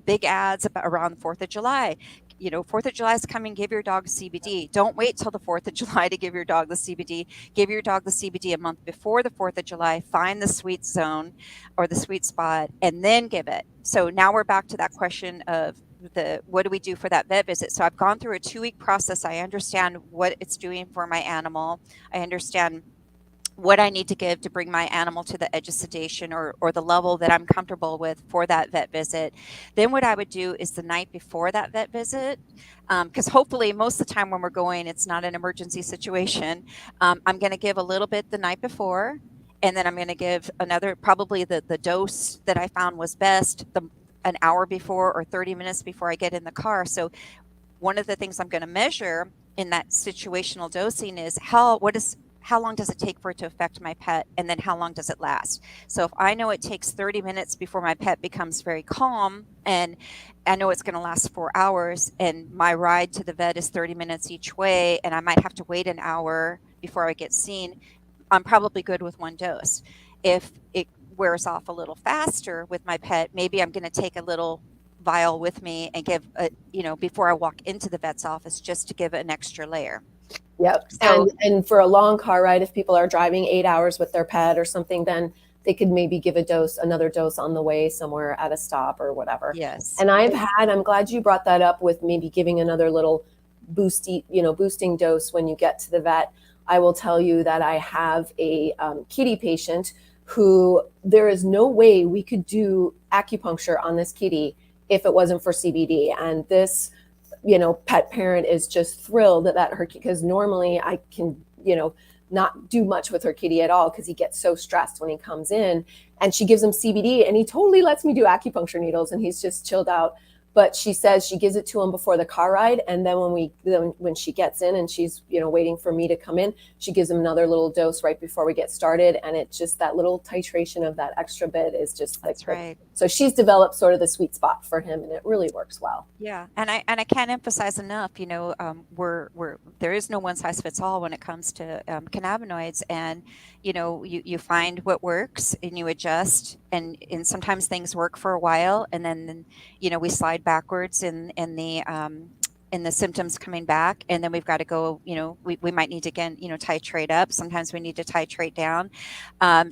big ads around the 4th of July. 4th of July is coming, give your dog CBD. Don't wait till the 4th of July to give your dog the CBD. Give your dog the CBD a month before the 4th of July. Find the sweet zone or the sweet spot, and then give it. So now we're back to that question of what do we do for that vet visit? So I've gone through a 2-week process. I understand what it's doing for my animal. I understand what I need to give to bring my animal to the edge of sedation or the level that I'm comfortable with for that vet visit. Then what I would do is the night before that vet visit, because hopefully most of the time when we're going, it's not an emergency situation. I'm going to give a little bit the night before, and then I'm going to give another, probably the dose that I found was best, an hour before or 30 minutes before I get in the car. So one of the things I'm going to measure in that situational dosing is how long does it take for it to affect my pet, and then how long does it last? So if I know it takes 30 minutes before my pet becomes very calm, and I know it's going to last 4 hours, and my ride to the vet is 30 minutes each way, and I might have to wait an hour before I get seen, I'm probably good with 1 dose. If it wears off a little faster with my pet, maybe I'm going to take a little vial with me and give before I walk into the vet's office, just to give an extra layer. Yep. So, and for a long car ride, if people are driving 8 hours with their pet or something, then they could maybe give another dose on the way somewhere at a stop or whatever. Yes. And I'm glad you brought that up with maybe giving another little boosting dose when you get to the vet. I will tell you that I have a kitty patient who there is no way we could do acupuncture on this kitty if it wasn't for CBD. And this pet parent is just thrilled that her, because normally I can, not do much with her kitty at all because he gets so stressed when he comes in, and she gives him CBD and he totally lets me do acupuncture needles and he's just chilled out. But she says she gives it to him before the car ride, and then when she gets in and she's waiting for me to come in, she gives him another little dose right before we get started, and it's just that little titration of that extra bit is just that's right. So she's developed sort of the sweet spot for him, and it really works well. Yeah, and I can't emphasize enough. There is no one size fits all when it comes to cannabinoids, and you find what works and you adjust, and sometimes things work for a while, and then we slide backwards in the symptoms coming back, and then we've got to go, we might need to again, titrate up. Sometimes we need to titrate down.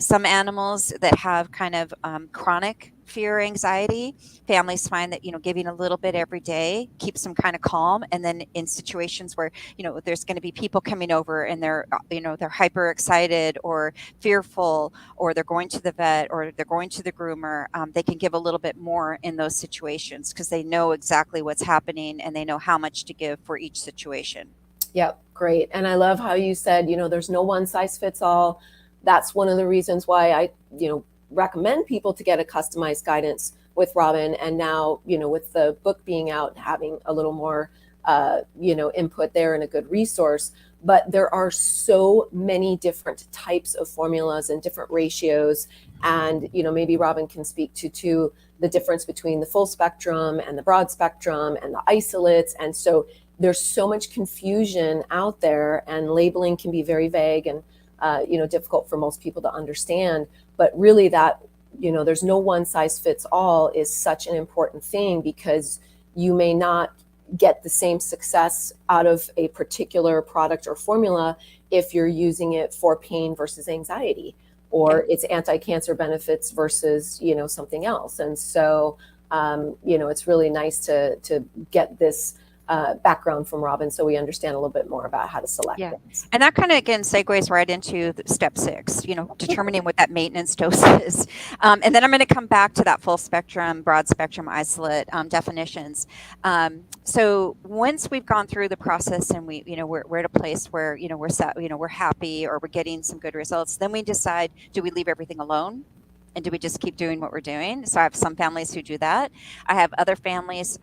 Some animals that have kind of chronic fear, anxiety, families find that giving a little bit every day keeps them kind of calm. And then in situations where there's going to be people coming over and they're hyper excited or fearful, or they're going to the vet or they're going to the groomer, they can give a little bit more in those situations because they know exactly what's happening and they know how much to give for each situation. Yep, great. And I love how you said, there's no one size fits all. That's one of the reasons why I, recommend people to get a customized guidance with Robbin. And now, with the book being out, having a little more, input there and a good resource. But there are so many different types of formulas and different ratios. And, maybe Robbin can speak to the difference between the full spectrum and the broad spectrum and the isolates. And so there's so much confusion out there, and labeling can be very vague and, difficult for most people to understand. But really that, there's no one size fits all is such an important thing, because you may not get the same success out of a particular product or formula if you're using it for pain versus anxiety, or its anti-cancer benefits versus, something else. And so, it's really nice to get this background from Robbin, so we understand a little bit more about how to select things. And that kind of, again, segues right into step 6, determining what that maintenance dose is. And then I'm going to come back to that full spectrum, broad spectrum isolate definitions. So once we've gone through the process and we're at a place where, we're set, we're happy, or we're getting some good results, then we decide, do we leave everything alone? And do we just keep doing what we're doing? So I have some families who do that. I have other families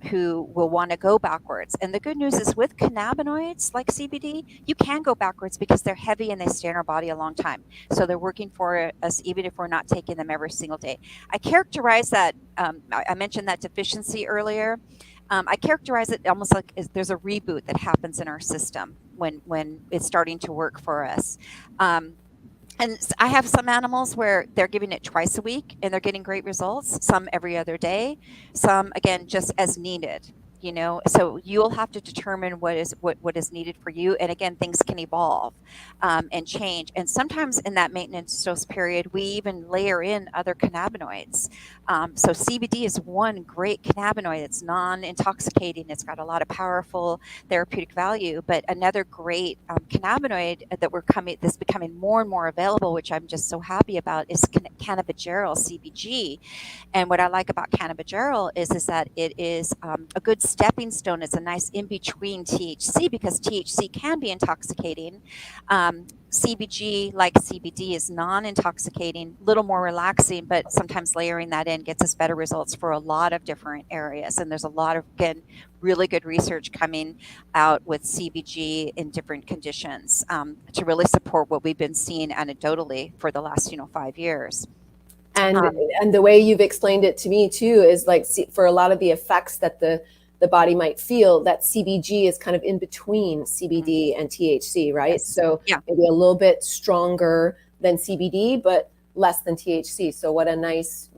who will want to go backwards. And the good news is, with cannabinoids like CBD, you can go backwards because they're heavy and they stay in our body a long time. So they're working for us even if we're not taking them every single day. I characterize that, I mentioned that deficiency earlier. I characterize it almost like there's a reboot that happens in our system when it's starting to work for us. And I have some animals where they're giving it twice a week and they're getting great results, some every other day, some, again, just as needed. So you'll have to determine what is needed for you. And again, things can evolve and change. And sometimes in that maintenance dose period, we even layer in other cannabinoids. So CBD is one great cannabinoid. It's non-intoxicating. It's got a lot of powerful therapeutic value. But another great cannabinoid that's becoming more and more available, which I'm just so happy about, is cannabigerol, CBG. And what I like about cannabigerol is that it is a good stepping stone. It's a nice in-between THC, because THC can be intoxicating. CBG, like CBD, is non-intoxicating, a little more relaxing, but sometimes layering that in gets us better results for a lot of different areas. And there's a lot of, again, really good research coming out with CBG in different conditions to really support what we've been seeing anecdotally for the last 5 years. And the way you've explained it to me too is like, for a lot of the effects that the body might feel, that CBG is kind of in between CBD and THC, right? Yes. So maybe a little bit stronger than CBD, but less than THC. So what a nice,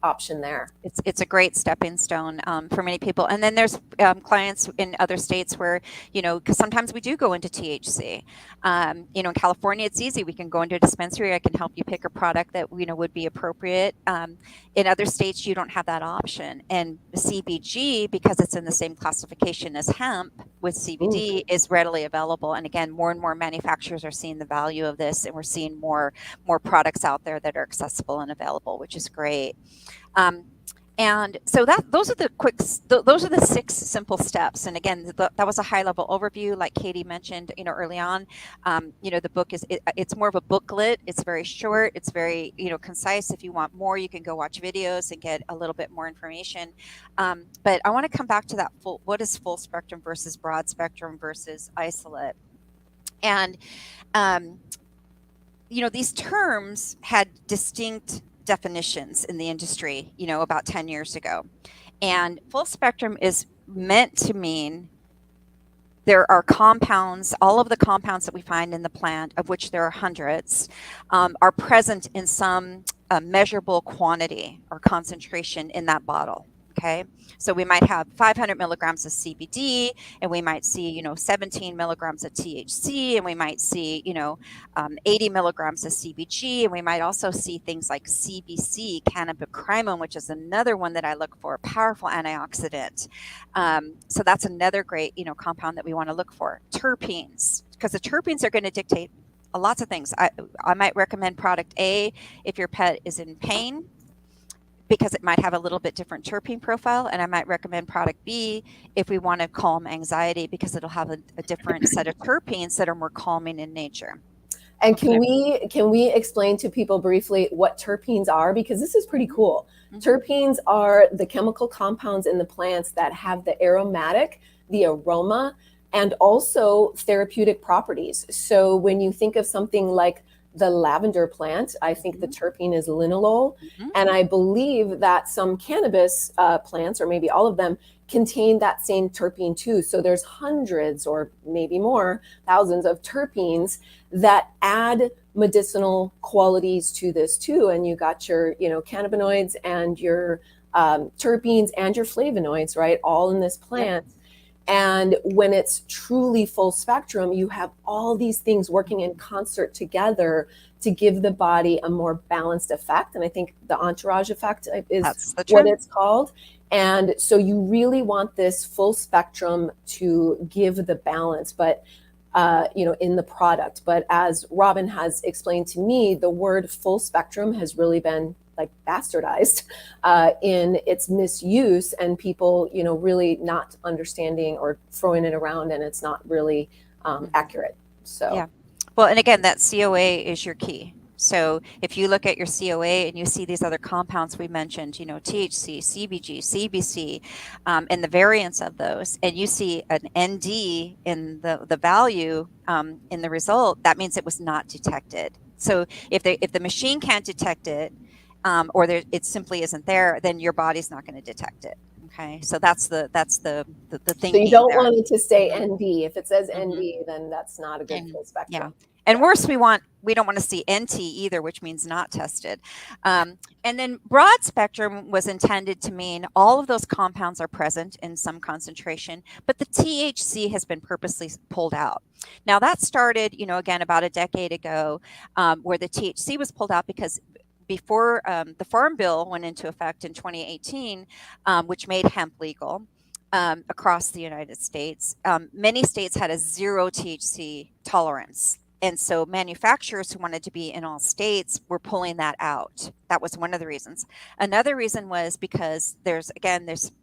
option there. It's a great stepping stone for many people. And then there's clients in other states where, because sometimes we do go into THC. In California, it's easy. We can go into a dispensary. I can help you pick a product that, would be appropriate. In other states, you don't have that option. And CBG, because it's in the same classification as hemp with CBD, is readily available. And again, more and more manufacturers are seeing the value of this, and we're seeing more products out there that are accessible and available, which is great. And so those are the 6 simple steps. And again, that was a high level overview, like Katie mentioned, early on. The book it's more of a booklet. It's very short. It's very, concise. If you want more, you can go watch videos and get a little bit more information. But I want to come back to that what is full spectrum versus broad spectrum versus isolate. And, these terms had distinct definitions in the industry, about 10 years ago. And full spectrum is meant to mean there are compounds, all of the compounds that we find in the plant, of which there are hundreds, are present in some measurable quantity or concentration in that bottle. Okay, so we might have 500 milligrams of CBD, and we might see, 17 milligrams of THC, and we might see, 80 milligrams of CBG, and we might also see things like CBC, cannabichromone, which is another one that I look for, a powerful antioxidant. So that's another great, compound that we want to look for. Terpenes, because the terpenes are going to dictate lots of things. I might recommend product A if your pet is in pain, because it might have a little bit different terpene profile. And I might recommend product B if we want to calm anxiety, because it'll have a different set of terpenes that are more calming in nature. And can we explain to people briefly what terpenes are? Because this is pretty cool. Terpenes are the chemical compounds in the plants that have the aromatic, the aroma, and also therapeutic properties. So when you think of something like the lavender plant, I think the terpene is linalool. And I believe that some cannabis plants, or maybe all of them, contain that same terpene too. So there's hundreds or maybe more, thousands of terpenes that add medicinal qualities to this too. And you got your, cannabinoids and your terpenes and your flavonoids, right? All in this plant. Yep. And when it's truly full spectrum, you have all these things working in concert together to give the body a more balanced effect. And I think the entourage effect is what it's called. And so you really want this full spectrum to give the balance, but in the product. But as Robbin has explained to me, the word full spectrum has really been bastardized in its misuse, and people, really not understanding or throwing it around, and it's not really accurate. So, yeah. Well, and again, that COA is your key. So if you look at your COA and you see these other compounds we mentioned, THC, CBG, CBC, and the variants of those, and you see an ND in the value in the result, that means it was not detected. So if the machine can't detect it, or it simply isn't there, then your body's not going to detect it. Okay, so that's the thing. So you don't want it to say ND. If it says ND, then that's not a good full spectrum. Yeah. And worse, we don't want to see NT either, which means not tested. And then broad spectrum was intended to mean all of those compounds are present in some concentration, but the THC has been purposely pulled out. Now that started, again, about a decade ago, where the THC was pulled out because before the Farm Bill went into effect in 2018, which made hemp legal across the United States, many states had a 0 THC tolerance. And so manufacturers who wanted to be in all states were pulling that out. That was one of the reasons. Another reason was because there's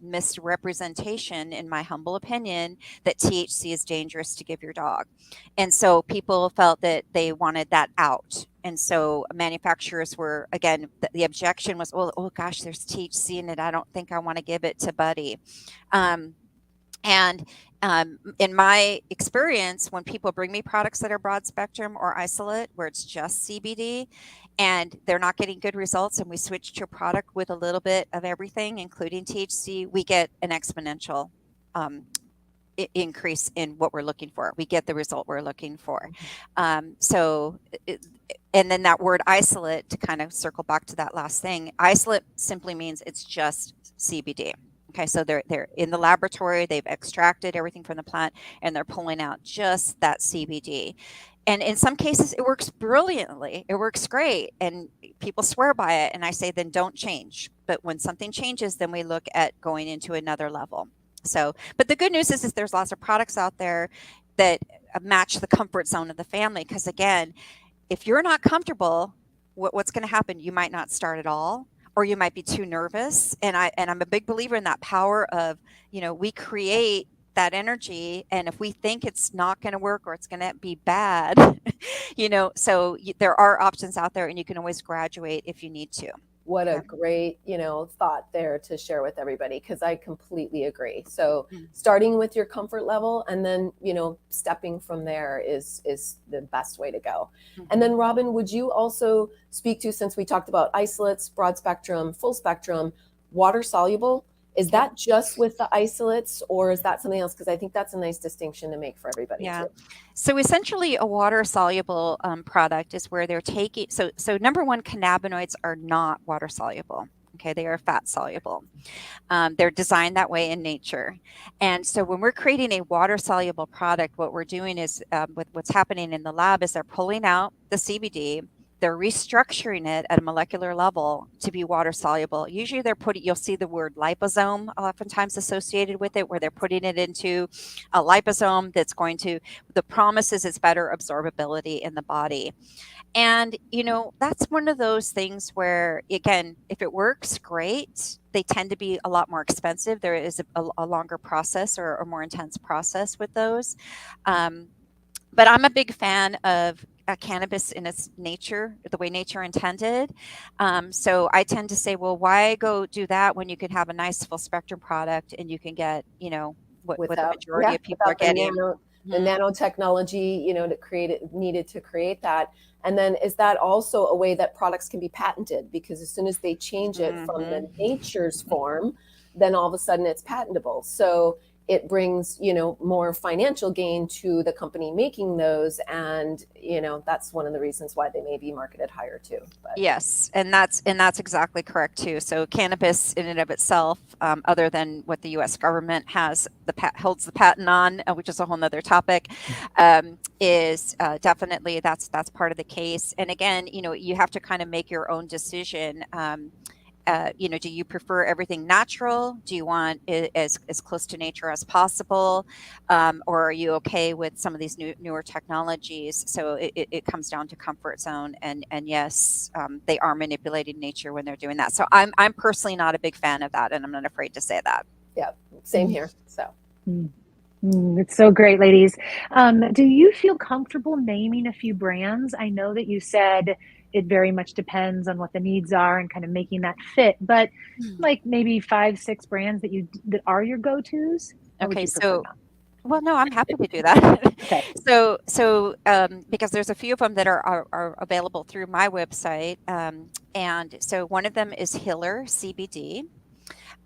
misrepresentation, in my humble opinion, that THC is dangerous to give your dog. And so people felt that they wanted that out. And so manufacturers were, again, the objection was, oh gosh, there's THC in it. I don't think I want to give it to Buddy. In my experience, when people bring me products that are broad spectrum or isolate, where it's just CBD, and they're not getting good results, and we switch to a product with a little bit of everything, including THC, we get an exponential increase in what we're looking for. We get the result we're looking for. And then that word isolate, to kind of circle back to that last thing, isolate simply means it's just CBD. Okay, so they're in the laboratory, they've extracted everything from the plant, and they're pulling out just that CBD. And in some cases, it works brilliantly. It works great, and people swear by it. And I say, then don't change. But when something changes, then we look at going into another level. So, but the good news is there's lots of products out there that match the comfort zone of the family. Because again, if you're not comfortable, what's going to happen? You might not start at all, or you might be too nervous. And I'm a big believer in that power of, we create that energy. And if we think it's not going to work or it's going to be bad, so there are options out there, and you can always graduate if you need to. What a great, thought there to share with everybody, because I completely agree. So starting with your comfort level, and then, stepping from there is the best way to go. And then Robbin, would you also speak to, since we talked about isolates, broad spectrum, full spectrum, water soluble, is that just with the isolates, or is that something else? Because I think that's a nice distinction to make for everybody. Yeah. Too. So essentially, a water soluble product is where they're taking. So number one, cannabinoids are not water soluble. Okay, they are fat soluble. They're designed that way in nature. And so when we're creating a water soluble product, what we're doing is, with what's happening in the lab, is they're pulling out the CBD. They're restructuring it at a molecular level to be water soluble. Usually you'll see the word liposome oftentimes associated with it, where they're putting it into a liposome that's the promise is it's better absorbability in the body. And, that's one of those things where, again, if it works, great. They tend to be a lot more expensive. There is a longer process or a more intense process with those. But I'm a big fan of cannabis in its nature, the way nature intended. So I tend to say, well, why go do that when you could have a nice full spectrum product and you can get, what the majority of people are getting. The nanotechnology, to create it, needed to create that. And then is that also a way that products can be patented? Because as soon as they change it from the nature's form, then all of a sudden it's patentable. So it brings, more financial gain to the company making those. And, that's one of the reasons why they may be marketed higher too. But. Yes. And that's exactly correct too. So cannabis in and of itself, other than what the US government holds the patent on, which is a whole nother topic, is definitely that's part of the case. And again, you have to kind of make your own decision. Do you prefer everything natural? Do you want it as close to nature as possible? Or are you okay with some of these newer technologies? So it comes down to comfort zone. And yes, they are manipulating nature when they're doing that. So I'm personally not a big fan of that. And I'm not afraid to say that. Yeah, same here. So. It's so great, ladies. Do you feel comfortable naming a few brands? I know that you said it very much depends on what the needs are and kind of making that fit, but like maybe 5-6 brands that are your go-tos. Okay, so well, no, I'm happy to do that. Okay. So because there's a few of them that are available through my website, and so one of them is Hiller CBD.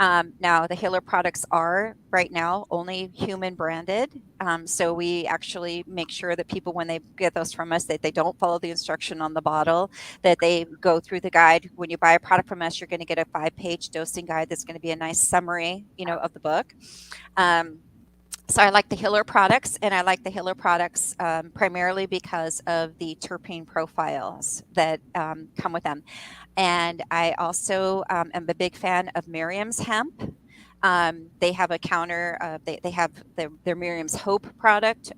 Now, the Hiller products are right now only human branded. So we actually make sure that people, when they get those from us, that they don't follow the instruction on the bottle, that they go through the guide. When you buy a product from us, you're going to get a 5-page dosing guide that's going to be a nice summary, of the book. So I like the Hiller products, and I like the Hiller products primarily because of the terpene profiles that come with them. And I also am a big fan of Miriam's hemp. They have a counter, they have their Miriam's Hope product,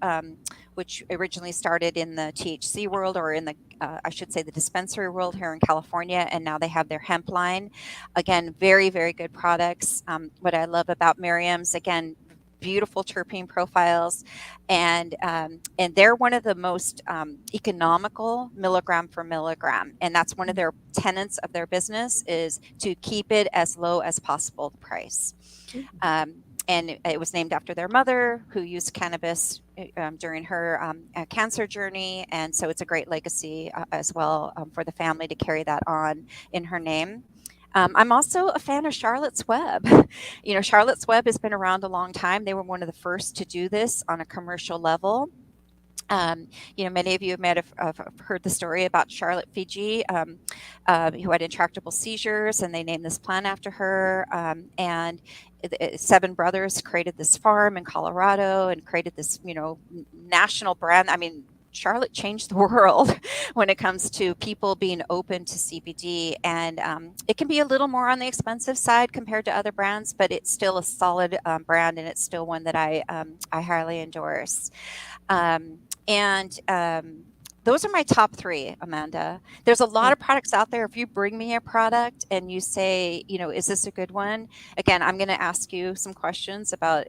which originally started in the THC world, or in the, I should say, the dispensary world here in California. And now they have their hemp line. Again, very, very good products. What I love about Miriam's, again, beautiful terpene profiles, and they're one of the most economical milligram for milligram, and that's one of their tenets of their business, is to keep it as low as possible, the price. And it was named after their mother, who used cannabis during her cancer journey, and so it's a great legacy as well for the family to carry that on in her name. I'm also a fan of Charlotte's Web. Charlotte's Web has been around a long time. They were one of the first to do this on a commercial level. Many of you might have heard the story about Charlotte Fiji, who had intractable seizures, and they named this plant after her. And 7 brothers created this farm in Colorado and created this, national brand. I mean, Charlotte changed the world when it comes to people being open to CBD, and it can be a little more on the expensive side compared to other brands, but it's still a solid brand, and it's still one that I highly endorse. Those are my top 3, Amanda. There's a lot of products out there. If you bring me a product and you say, is this a good one? Again, I'm going to ask you some questions about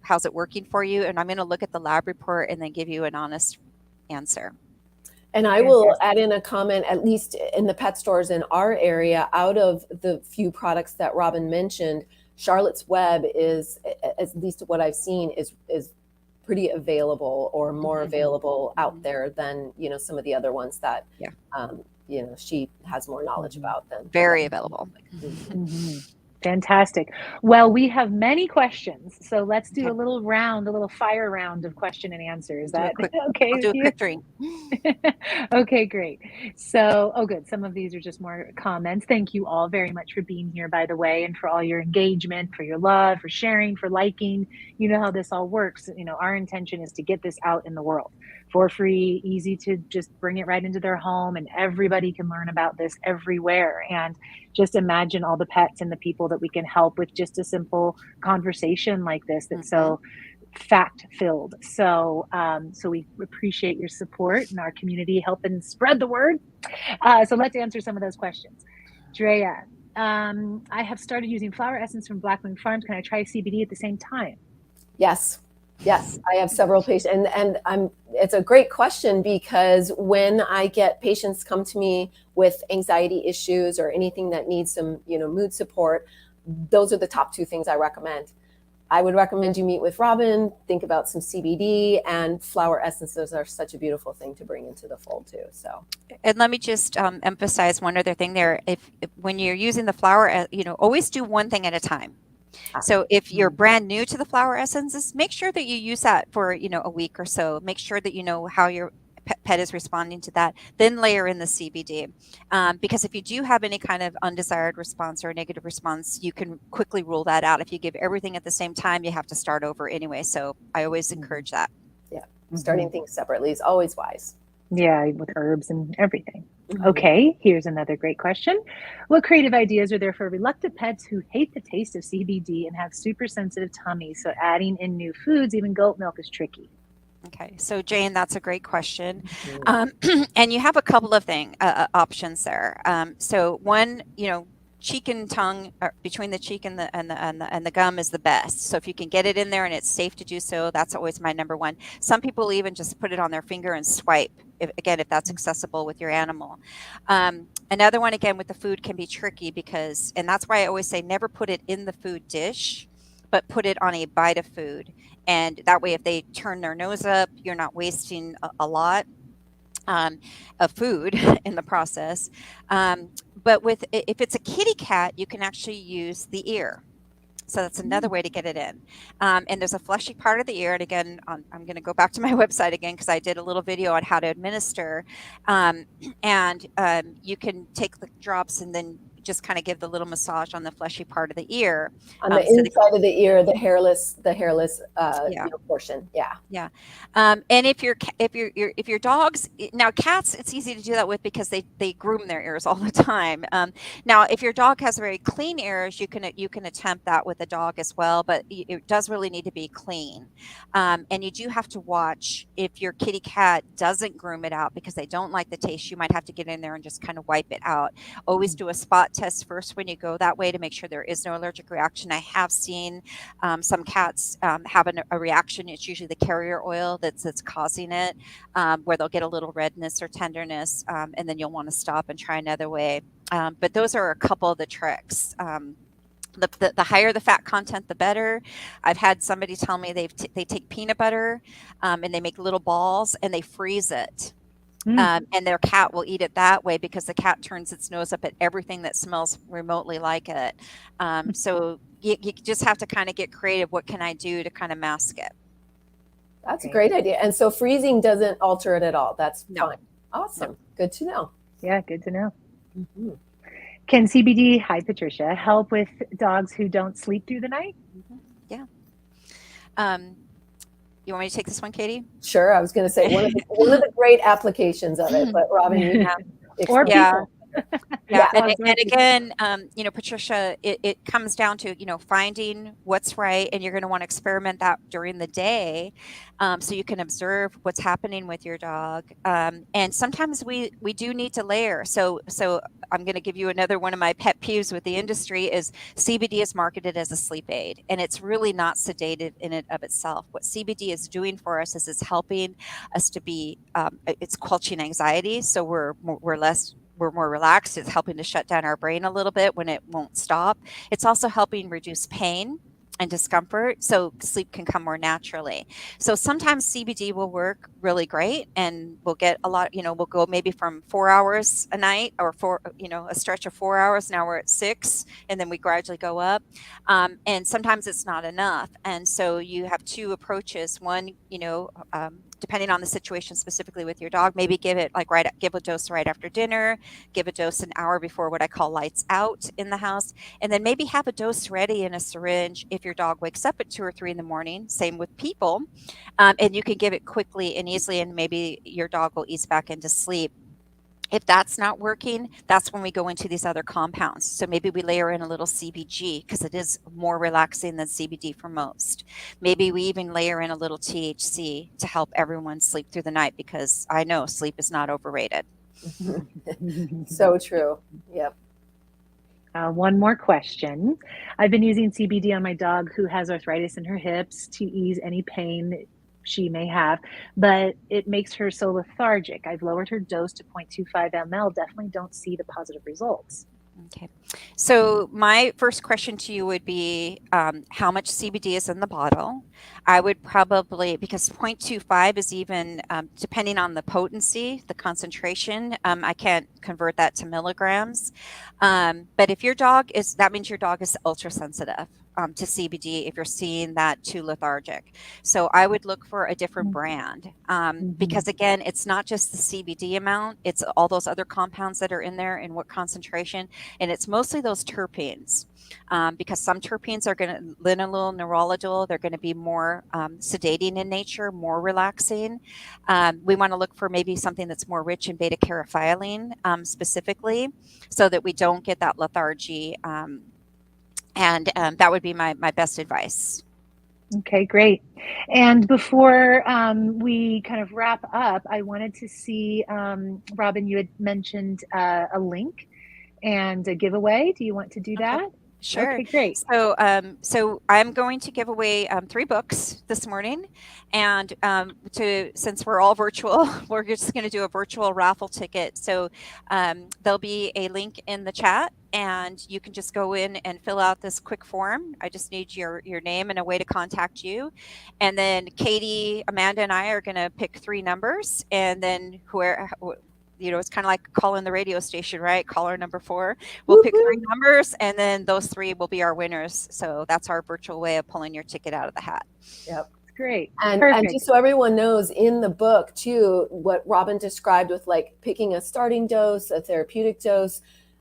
how's it working for you? And I'm going to look at the lab report and then give you an honest answer. And I will add in a comment, at least in the pet stores in our area, out of the few products that Robbin mentioned, Charlotte's Web is, at least what I've seen, is pretty available, or more available out there than, some of the other ones that, she has more knowledge about than. Very available. Fantastic. Well, we have many questions, so let's do a little fire round of question and answer. Is that okay? I'll do a quick drink. Okay, great. So, good. Some of these are just more comments. Thank you all very much for being here, by the way, and for all your engagement, for your love, for sharing, for liking. You know how this all works. Our intention is to get this out in the world for free, easy to just bring it right into their home, and everybody can learn about this everywhere. And just imagine all the pets and the people that we can help with just a simple conversation like this, that's so fact-filled. So we appreciate your support and our community helping spread the word. So let's answer some of those questions. Drea, I have started using flower essence from Black Wing Farms. Can I try CBD at the same time? Yes. Yes, I have several patients, and it's a great question, because when I get patients come to me with anxiety issues or anything that needs some, mood support, those are the top two things I recommend. I would recommend you meet with Robbin, think about some CBD, and flower essences are such a beautiful thing to bring into the fold too. So, and let me just emphasize one other thing there. If when you're using the flower, always do one thing at a time. So if you're brand new to the flower essences, make sure that you use that for, a week or so. Make sure that you know how your pet is responding to that. Then layer in the CBD. Because if you do have any kind of undesired response or negative response, you can quickly rule that out. If you give everything at the same time, you have to start over anyway. So I always encourage that. Yeah. Starting things separately is always wise. Yeah, with herbs and everything. Okay, here's another great question. What creative ideas are there for reluctant pets who hate the taste of CBD and have super sensitive tummies? So adding in new foods, even goat milk, is tricky. Okay, so Jane, that's a great question. And you have a couple of options there. So one, cheek and tongue, between the cheek and the gum is the best. So if you can get it in there and it's safe to do so, that's always my number one. Some people even just put it on their finger and swipe, if that's accessible with your animal. Another one, again, with the food can be tricky and that's why I always say never put it in the food dish, but put it on a bite of food. And that way, if they turn their nose up, you're not wasting a lot of food in the process. But if it's a kitty cat, you can actually use the ear. So that's another way to get it in. And there's a fleshy part of the ear. And again, I'm going to go back to my website again, because I did a little video on how to administer. And you can take the drops and then just kind of give the little massage on the fleshy part of the ear. On the inside of the ear, the hairless portion. Yeah. Yeah. And if your dogs, now cats, it's easy to do that with because they groom their ears all the time. Now, if your dog has very clean ears, you can attempt that with a dog as well, but it does really need to be clean. And you do have to watch if your kitty cat doesn't groom it out because they don't like the taste. You might have to get in there and just kind of wipe it out. Always do a spot test first when you go that way to make sure there is no allergic reaction. I have seen some cats have a reaction. It's usually the carrier oil that's causing it, where they'll get a little redness or tenderness, and then you'll want to stop and try another way. But those are a couple of the tricks. The higher the fat content, the better. I've had somebody tell me they take peanut butter and they make little balls and they freeze it. And their cat will eat it that way because the cat turns its nose up at everything that smells remotely like it. So you just have to kind of get creative. What can I do to kind of mask it? That's a great idea. And so freezing doesn't alter it at all. That's fine. Awesome. No. Good to know. Yeah, good to know. Can CBD, hi Patricia, help with dogs who don't sleep through the night? Yeah. You want me to take this one, Katie? Sure. I was going to say one of the great applications of it, but Robbin, you have or people. Yeah. And again, Patricia, it comes down to, finding what's right, and you're going to want to experiment that during the day, so you can observe what's happening with your dog. And sometimes we do need to layer. So I'm going to give you another one of my pet peeves with the industry is CBD is marketed as a sleep aid, and it's really not sedative in and of itself. What CBD is doing for us is it's helping us to be, it's quenching anxiety. So we're more relaxed. It's helping to shut down our brain a little bit when it won't stop. It's also helping reduce pain and discomfort, so sleep can come more naturally. So sometimes CBD will work really great, and we'll get a lot, we'll go maybe from 4 hours a night or a stretch of 4 hours. Now we're at 6, and then we gradually go up. And sometimes it's not enough. And so you have two approaches. One, depending on the situation specifically with your dog, maybe give a dose right after dinner, give a dose an hour before what I call lights out in the house, and then maybe have a dose ready in a syringe if your dog wakes up at 2 or 3 in the morning. Same with people. And you can give it quickly and easily, and maybe your dog will ease back into sleep. If that's not working, that's when we go into these other compounds. So maybe we layer in a little CBG because it is more relaxing than CBD for most. Maybe we even layer in a little THC to help everyone sleep through the night, because I know sleep is not overrated. So true. Yep. One more question. I've been using CBD on my dog who has arthritis in her hips to ease any pain she may have, but it makes her so lethargic. I've lowered her dose to 0.25 ml. Definitely don't see the positive results. Okay. So my first question to you would be, how much CBD is in the bottle? I would probably, because 0.25 is even, depending on the potency, the concentration, I can't convert that to milligrams. But if your dog is, that means your dog is ultra sensitive to CBD if you're seeing that too lethargic. So I would look for a different brand, because again, it's not just the CBD amount, it's all those other compounds that are in there and what concentration, and it's mostly those terpenes. Because some terpenes are going to, linalool, neurolidol, they're going to be more sedating in nature, more relaxing. We want to look for maybe something that's more rich in beta caryophyllene specifically, so that we don't get that lethargy. And that would be my best advice. Okay, great. And before we kind of wrap up, I wanted to see, Robbin, you had mentioned a link and a giveaway. Do you want to do that? Sure. Okay, great. So I'm going to give away 3 books this morning, and since we're all virtual, we're just going to do a virtual raffle ticket. So there'll be a link in the chat, and you can just go in and fill out this quick form. I just need your name and a way to contact you, and then Katie, Amanda, and I are going to pick 3 numbers, and then it's kind of like calling the radio station, right? Caller number 4. We'll pick 3 numbers, and then those 3 will be our winners. So that's our virtual way of pulling your ticket out of the hat. Yep. Great. And just so everyone knows, in the book too, what Robbin described with like picking a starting dose, a therapeutic dose,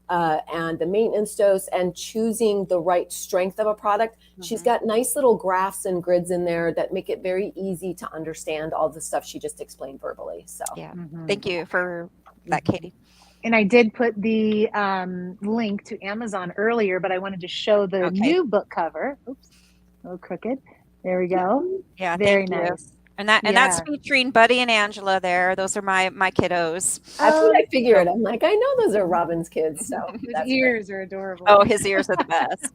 and the maintenance dose, and choosing the right strength of a product. She's got nice little graphs and grids in there that make it very easy to understand all the stuff she just explained verbally. So yeah, thank you for that, Katie. And I did put the link to Amazon earlier, but I wanted to show the new book cover. Oops, a little crooked. There we go. Yeah, very thank nice. you. And that's featuring Buddy and Angela there. Those are my kiddos. That's what I figured. I'm like, I know those are Robin's kids. So his ears are adorable. Oh, his ears are the best.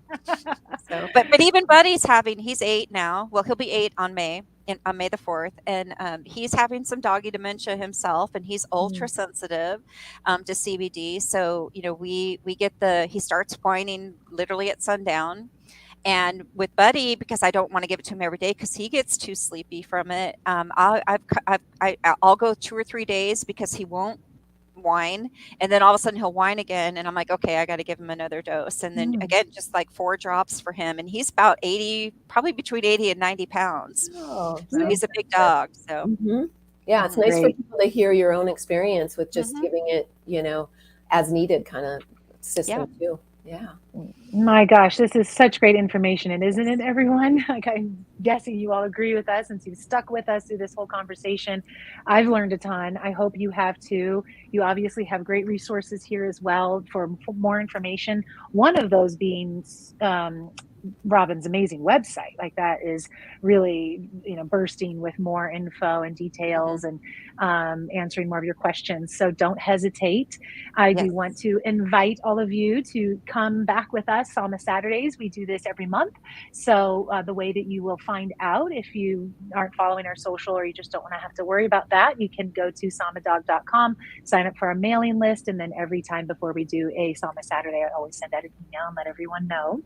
So, but even Buddy's he's 8 now. Well, he'll be 8 on May the 4th, and he's having some doggy dementia himself, and he's ultra sensitive to CBD. So we get he starts whining literally at sundown. And with Buddy, because I don't want to give it to him every day because he gets too sleepy from it, I'll go 2 or 3 days because he won't whine, and then all of a sudden he'll whine again, and I'm like, okay, I got to give him another dose, and then again, just like 4 drops for him, and he's about 80, probably between 80 and 90 pounds. So he's a big dog. So yeah, it's nice for people to hear your own experience with just giving it, as needed kind of system too. Yeah. My gosh, this is such great information, and isn't it, everyone? Like, I'm guessing you all agree with us since you've stuck with us through this whole conversation. I've learned a ton. I hope you have too. You obviously have great resources here as well for more information. One of those being Robbin's amazing website. Like, that is really, bursting with more info and details and answering more of your questions. So don't hesitate. I do want to invite all of you to come back with us on the Saturdays. We do this every month. So the way that you will find out if you aren't following our social, or you just don't want to have to worry about that, you can go to samadog.com, sign up for our mailing list, and then every time before we do a Sama Saturday, I always send out an email and let everyone know.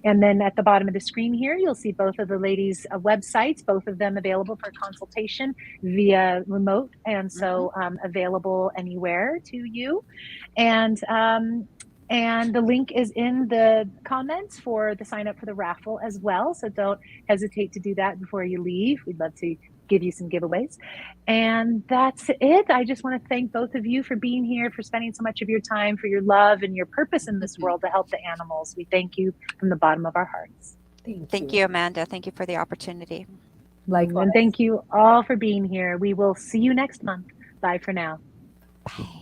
And then at the bottom of the screen here, you'll see both of the ladies' websites, both of them available for consultation via remote, and so available anywhere to you. And the link is in the comments for the sign up for the raffle as well. So don't hesitate to do that before you leave. We'd love to give you some giveaways. And that's it. I just want to thank both of you for being here, for spending so much of your time, for your love and your purpose in this world to help the animals. We thank you from the bottom of our hearts. Thank you, Amanda. Thank you for the opportunity. Likewise. And thank you all for being here. We will see you next month. Bye for now. Bye.